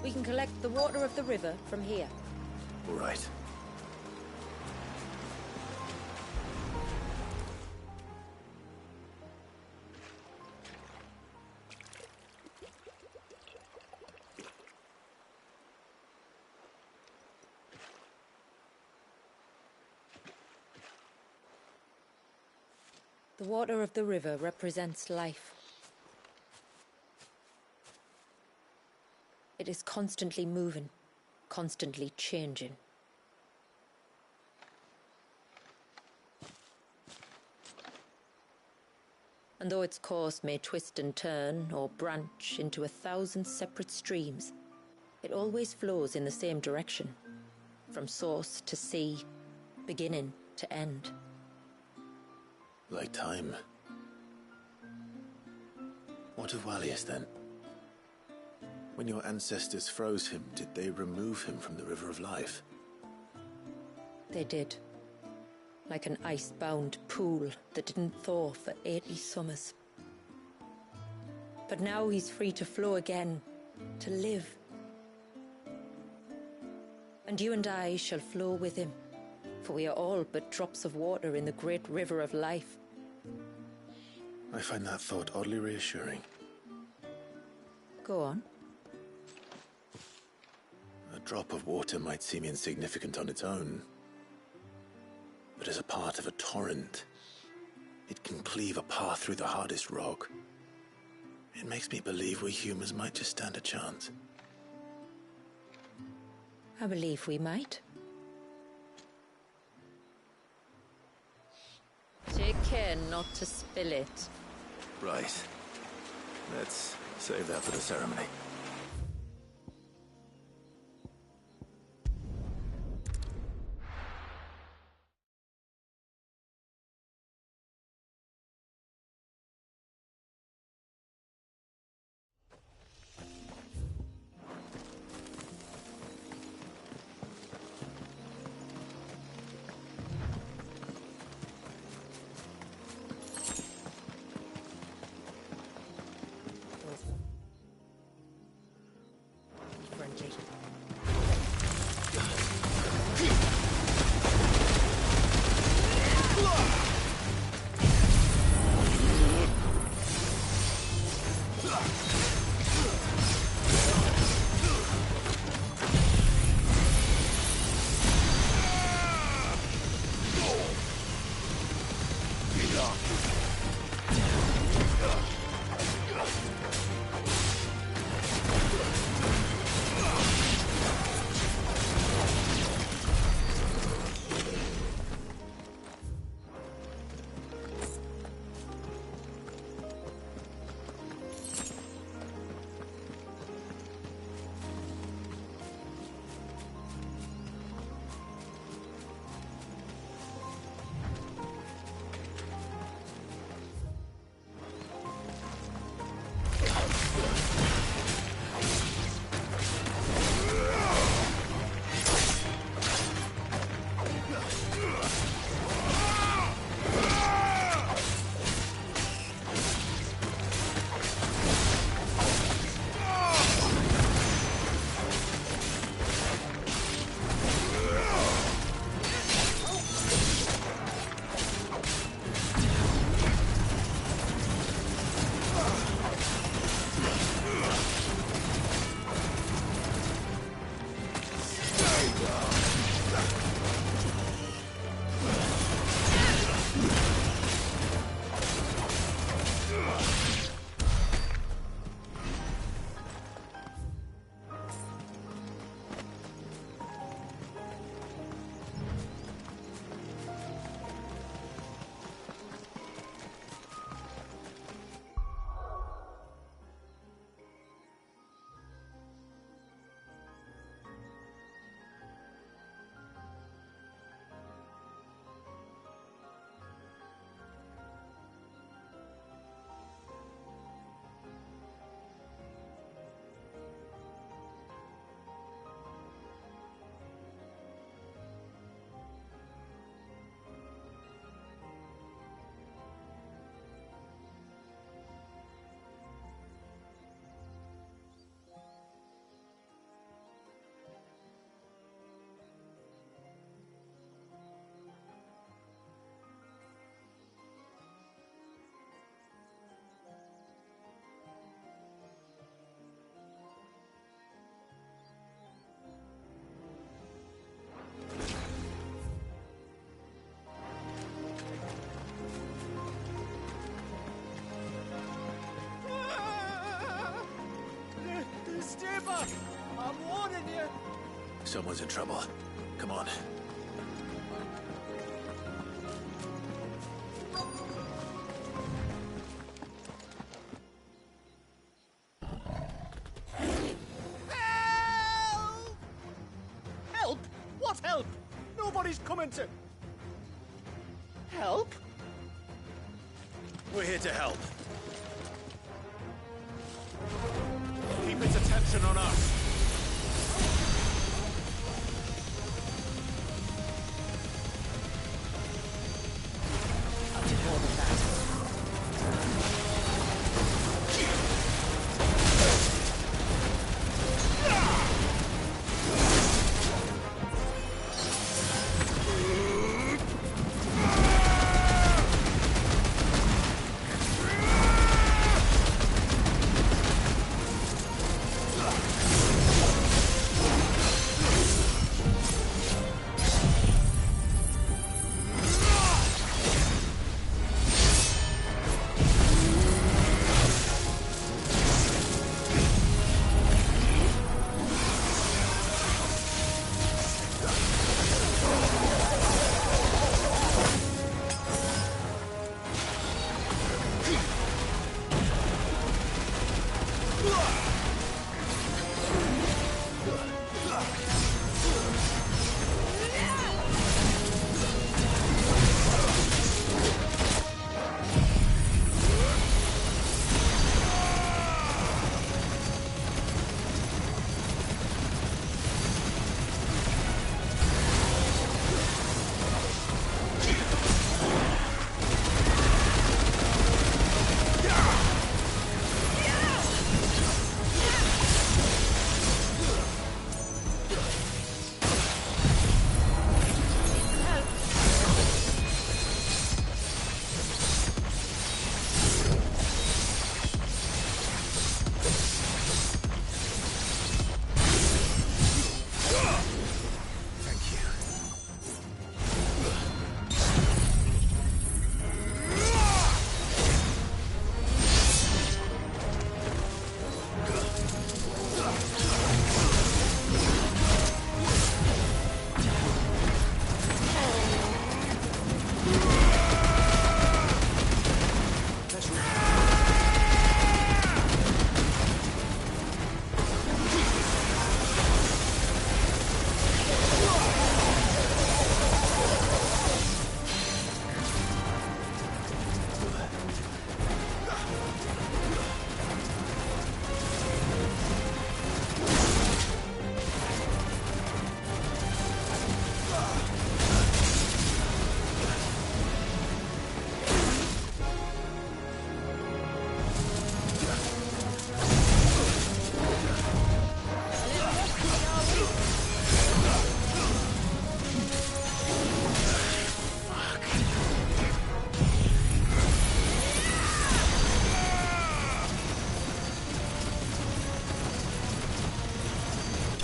We can collect the water of the river from here. All right. The water of the river represents life. It is constantly moving, constantly changing. And though its course may twist and turn or branch into 1,000 separate streams, it always flows in the same direction, from source to sea, beginning to end. Like time. What of Wallius, then? When your ancestors froze him, did they remove him from the River of Life? They did. Like an ice-bound pool that didn't thaw for 80 summers. But now he's free to flow again, to live. And you and I shall flow with him, for we are all but drops of water in the great River of Life. I find that thought oddly reassuring. Go on. A drop of water might seem insignificant on its own, but as a part of a torrent, it can cleave a path through the hardest rock. It makes me believe we humans might just stand a chance. I believe we might. Take care not to spill it. Right. Let's save that for the ceremony. I'm warning you! Someone's in trouble. Come on. Help! Help? What help? Nobody's coming to... Help? We're here to help. Keep its attention on us. I did more than that.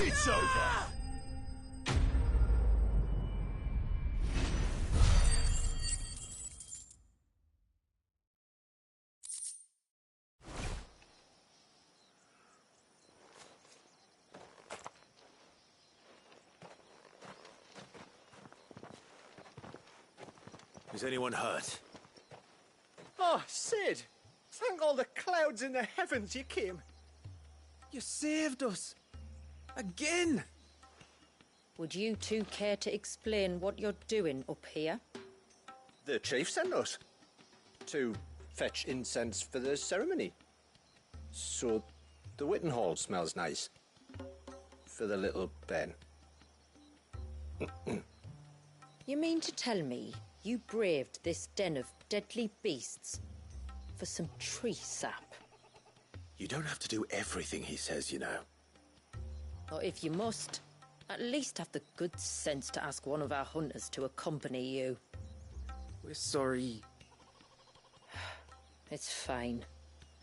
It's over! Is anyone hurt? Oh, Sid! Thank all the clouds in the heavens you came. You saved us. Again! Would you two care to explain what you're doing up here? The chief sent us to fetch incense for the ceremony. So the Witten Hall smells nice. For the little Ben. You mean to tell me you braved this den of deadly beasts for some tree sap? You don't have to do everything he says, you know. Or if you must, at least have the good sense to ask one of our hunters to accompany you. We're sorry. It's fine.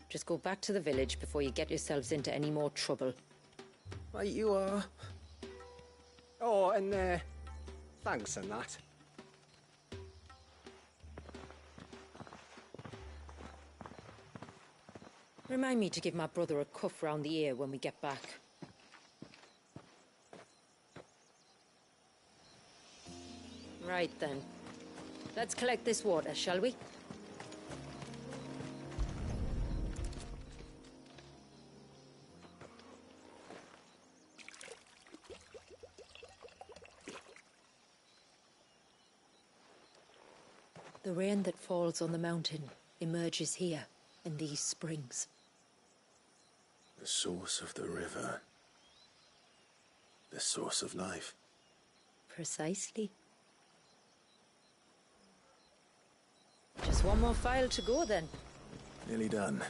Just go back to the village before you get yourselves into any more trouble. Right you are. Oh, and thanks and that. Remind me to give my brother a cuff round the ear when we get back. Right then. Let's collect this water, shall we? The rain that falls on the mountain emerges here, in these springs. The source of the river. The source of life. Precisely. Just one more file to go then. Nearly done.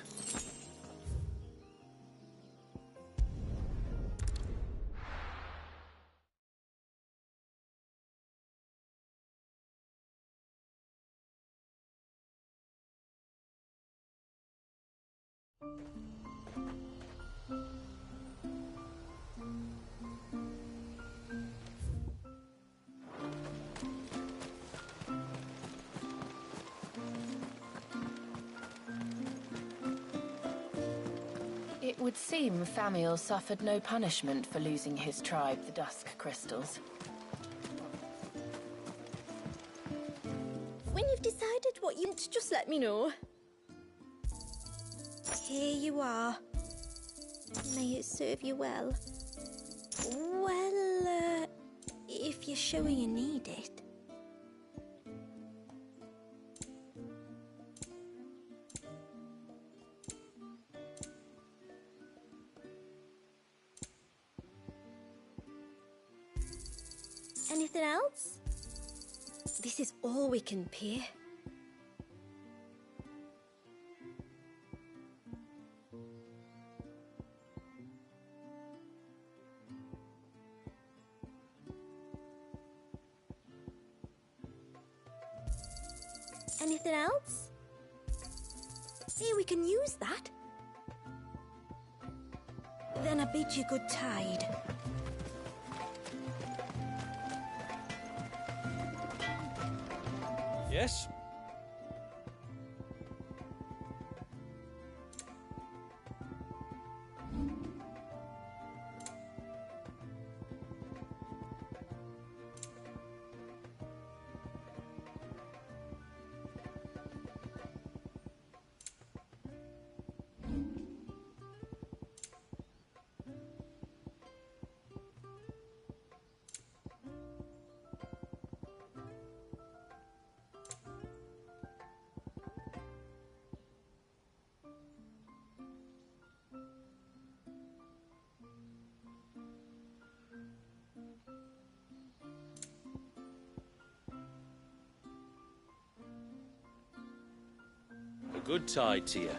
It would seem Famiel suffered no punishment for losing his tribe, the Dusk Crystals. When you've decided what you want, just let me know. Here you are. May it serve you well. Well, if you're sure you need it. Anything else? This is all we can pay. Anything else? See, we can use that. Then I bid you good tide. Yes? A good tide to you.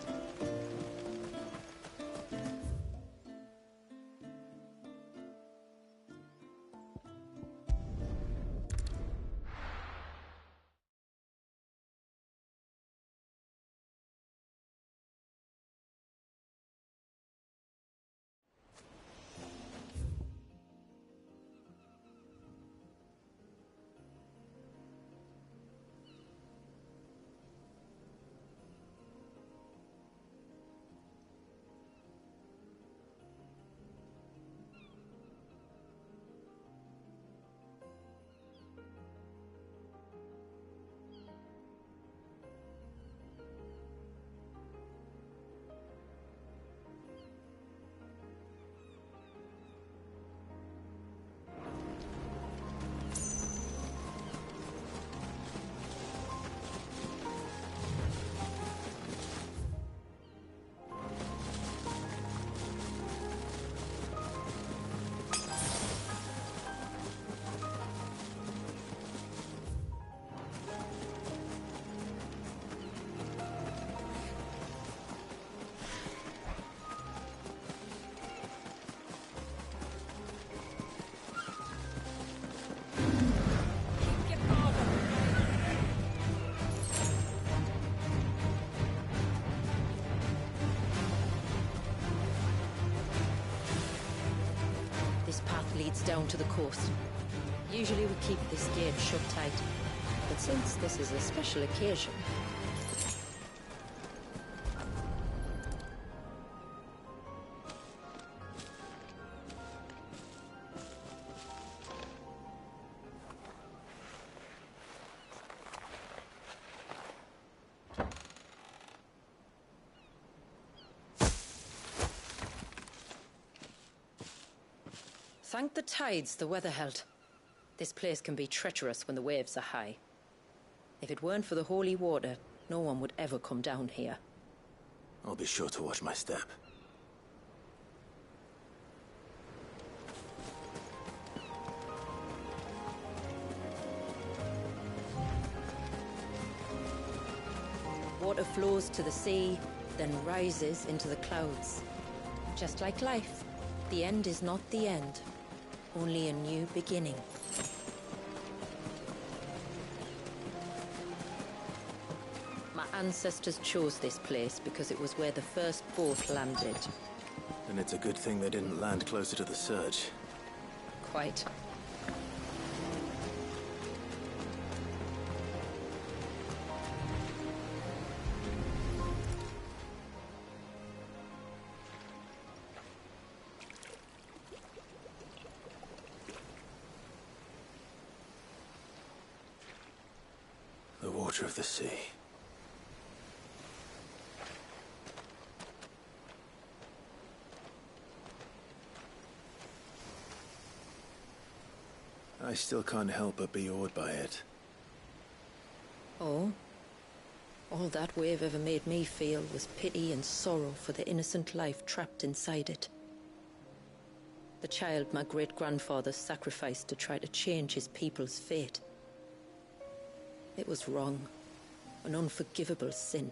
This path leads down to the coast. Usually we keep this gate shut tight, but since this is a special occasion... Thank the tides the weather held. This place can be treacherous when the waves are high. If it weren't for the holy water, no one would ever come down here. I'll be sure to watch my step. Water flows to the sea, then rises into the clouds. Just like life, the end is not the end, only a new beginning. My ancestors chose this place because it was where the first boat landed. And it's a good thing they didn't land closer to the surge. Quite. The water of the sea. I still can't help but be awed by it. Oh? All that wave ever made me feel was pity and sorrow for the innocent life trapped inside it. The child my great-grandfather sacrificed to try to change his people's fate. It was wrong, an unforgivable sin.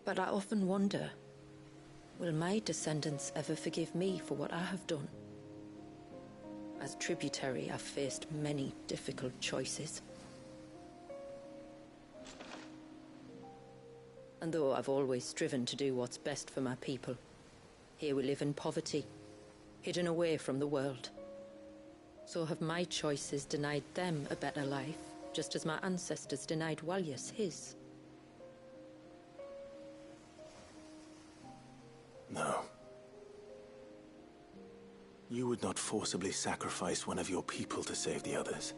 But I often wonder, will my descendants ever forgive me for what I have done? As tributary, I've faced many difficult choices. And though I've always striven to do what's best for my people, here we live in poverty, hidden away from the world. So have my choices denied them a better life, just as my ancestors denied Walyas his? No. You would not forcibly sacrifice one of your people to save the others.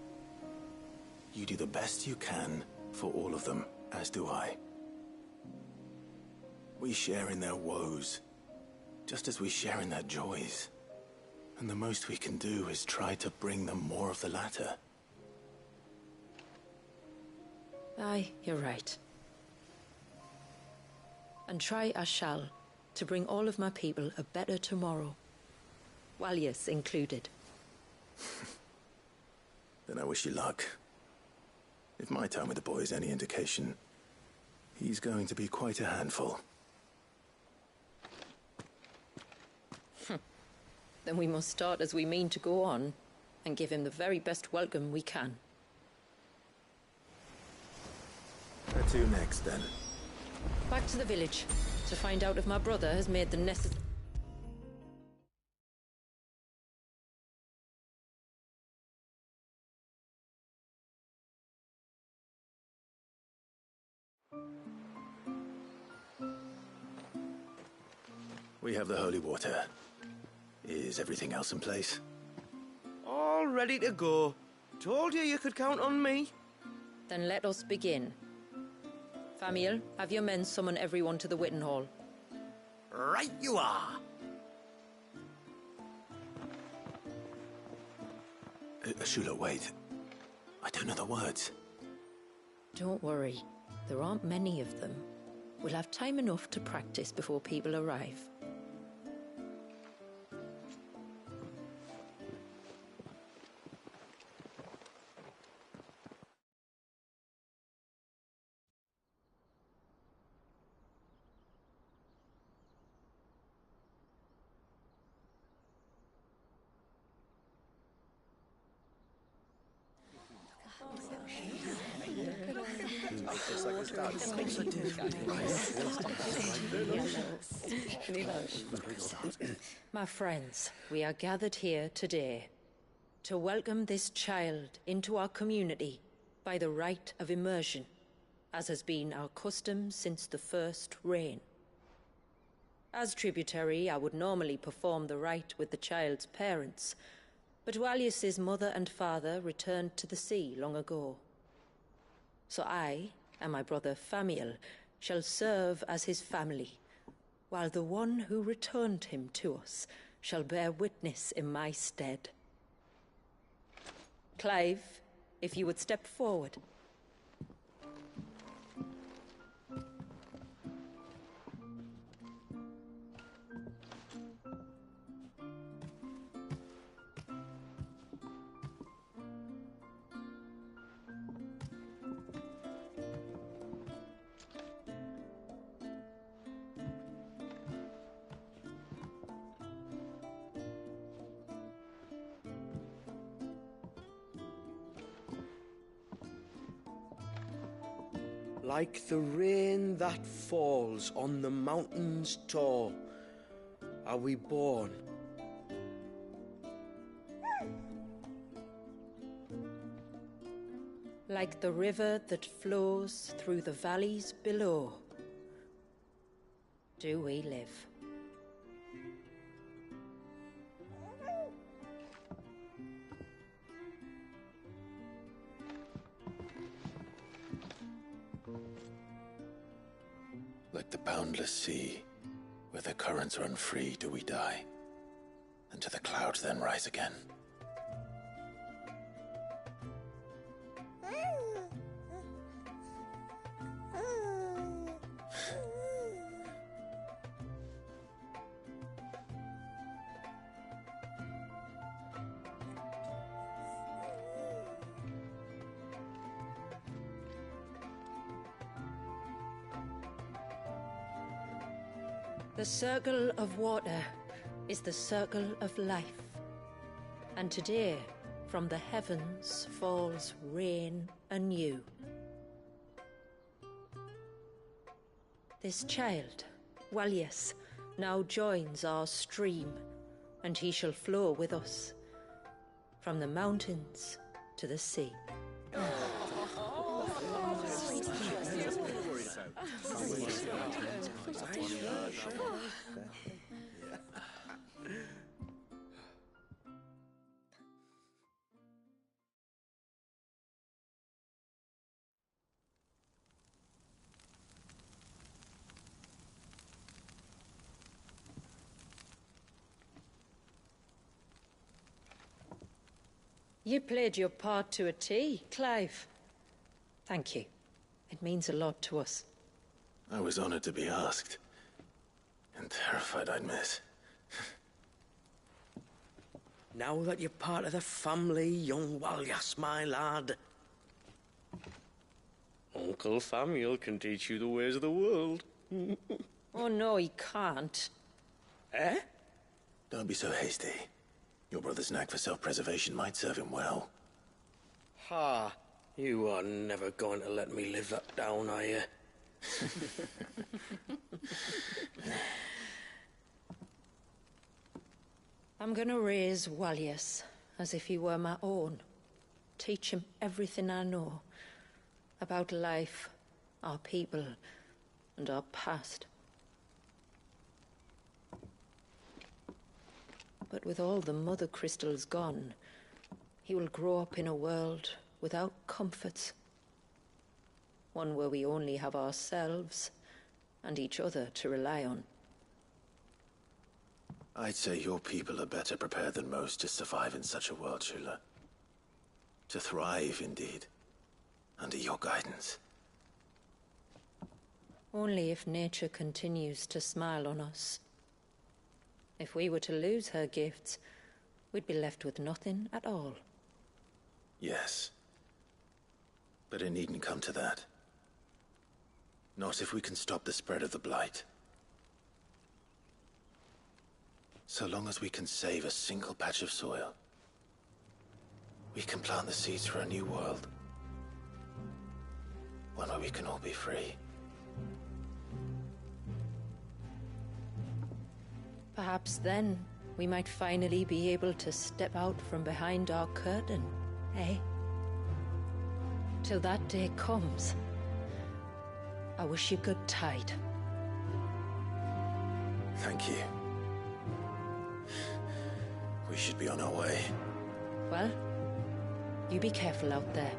You do the best you can for all of them, as do I. We share in their woes, just as we share in their joys. And the most we can do is try to bring them more of the latter. Aye, you're right. And try I shall, to bring all of my people a better tomorrow. Walyas included. Then I wish you luck. If my time with the boy is any indication, he's going to be quite a handful. Then we must start as we mean to go on, and give him the very best welcome we can. Where to next, then? Back to the village, to find out if my brother has made the necessary... We have the holy water. Is everything else in place? All ready to go. Told you could count on me. Then let us begin. Famiel, have your men summon everyone to the Witten Hall. Right you are. Ashula, wait. I don't know the words. Don't worry. There aren't many of them. We'll have time enough to practice before people arrive. My friends, we are gathered here today to welcome this child into our community by the rite of immersion, as has been our custom since the first reign. As tributary, I would normally perform the rite with the child's parents, but Walyas's mother and father returned to the sea long ago. So I and my brother Famiel shall serve as his family, while the one who returned him to us shall bear witness in my stead. Clive, if you would step forward. Like the rain that falls on the mountains tall, are we born. Like the river that flows through the valleys below, do we live. Like the boundless sea, where the currents run free, do we die, and to the clouds then rise again. The circle of water is the circle of life, and today from the heavens falls rain anew. This child, Walius, now joins our stream, and he shall flow with us from the mountains to the sea. You played your part to a T, Clive. Thank you. It means a lot to us. I was honored to be asked, and terrified I'd miss. Now that you're part of the family, young Walyas, my lad. Uncle Samuel can teach you the ways of the world. Oh no, he can't. Eh? Don't be so hasty. Your brother's knack for self-preservation might serve him well. Ha! You are never going to let me live that down, are you? I'm gonna raise Walius as if he were my own. Teach him everything I know about life, our people, and our past. But with all the mother crystals gone, he will grow up in a world without comforts. One where we only have ourselves and each other to rely on. I'd say your people are better prepared than most to survive in such a world, Shula. To thrive, indeed, under your guidance. Only if nature continues to smile on us. If we were to lose her gifts, we'd be left with nothing at all. Yes. But it needn't come to that. Not if we can stop the spread of the Blight. So long as we can save a single patch of soil, we can plant the seeds for a new world. One where we can all be free. Perhaps then we might finally be able to step out from behind our curtain, eh? Till that day comes, I wish you good tide. Thank you. We should be on our way. Well, you be careful out there.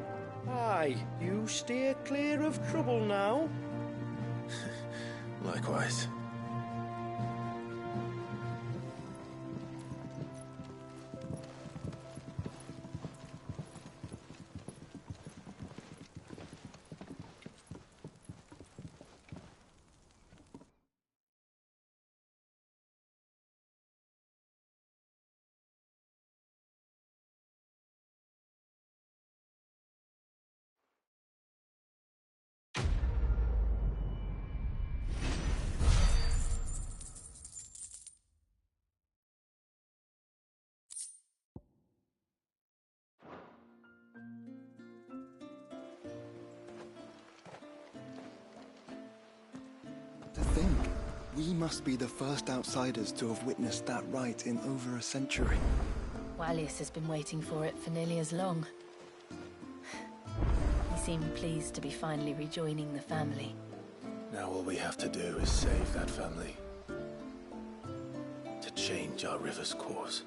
Aye, you steer clear of trouble now. Likewise. We must be the first outsiders to have witnessed that rite in over a century. Wallius has been waiting for it for nearly as long. He seemed pleased to be finally rejoining the family. Now all we have to do is save that family. To change our river's course.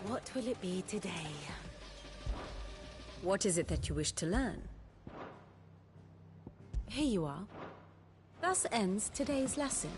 What will it be today? What is it that you wish to learn? Here you are. Thus ends today's lesson.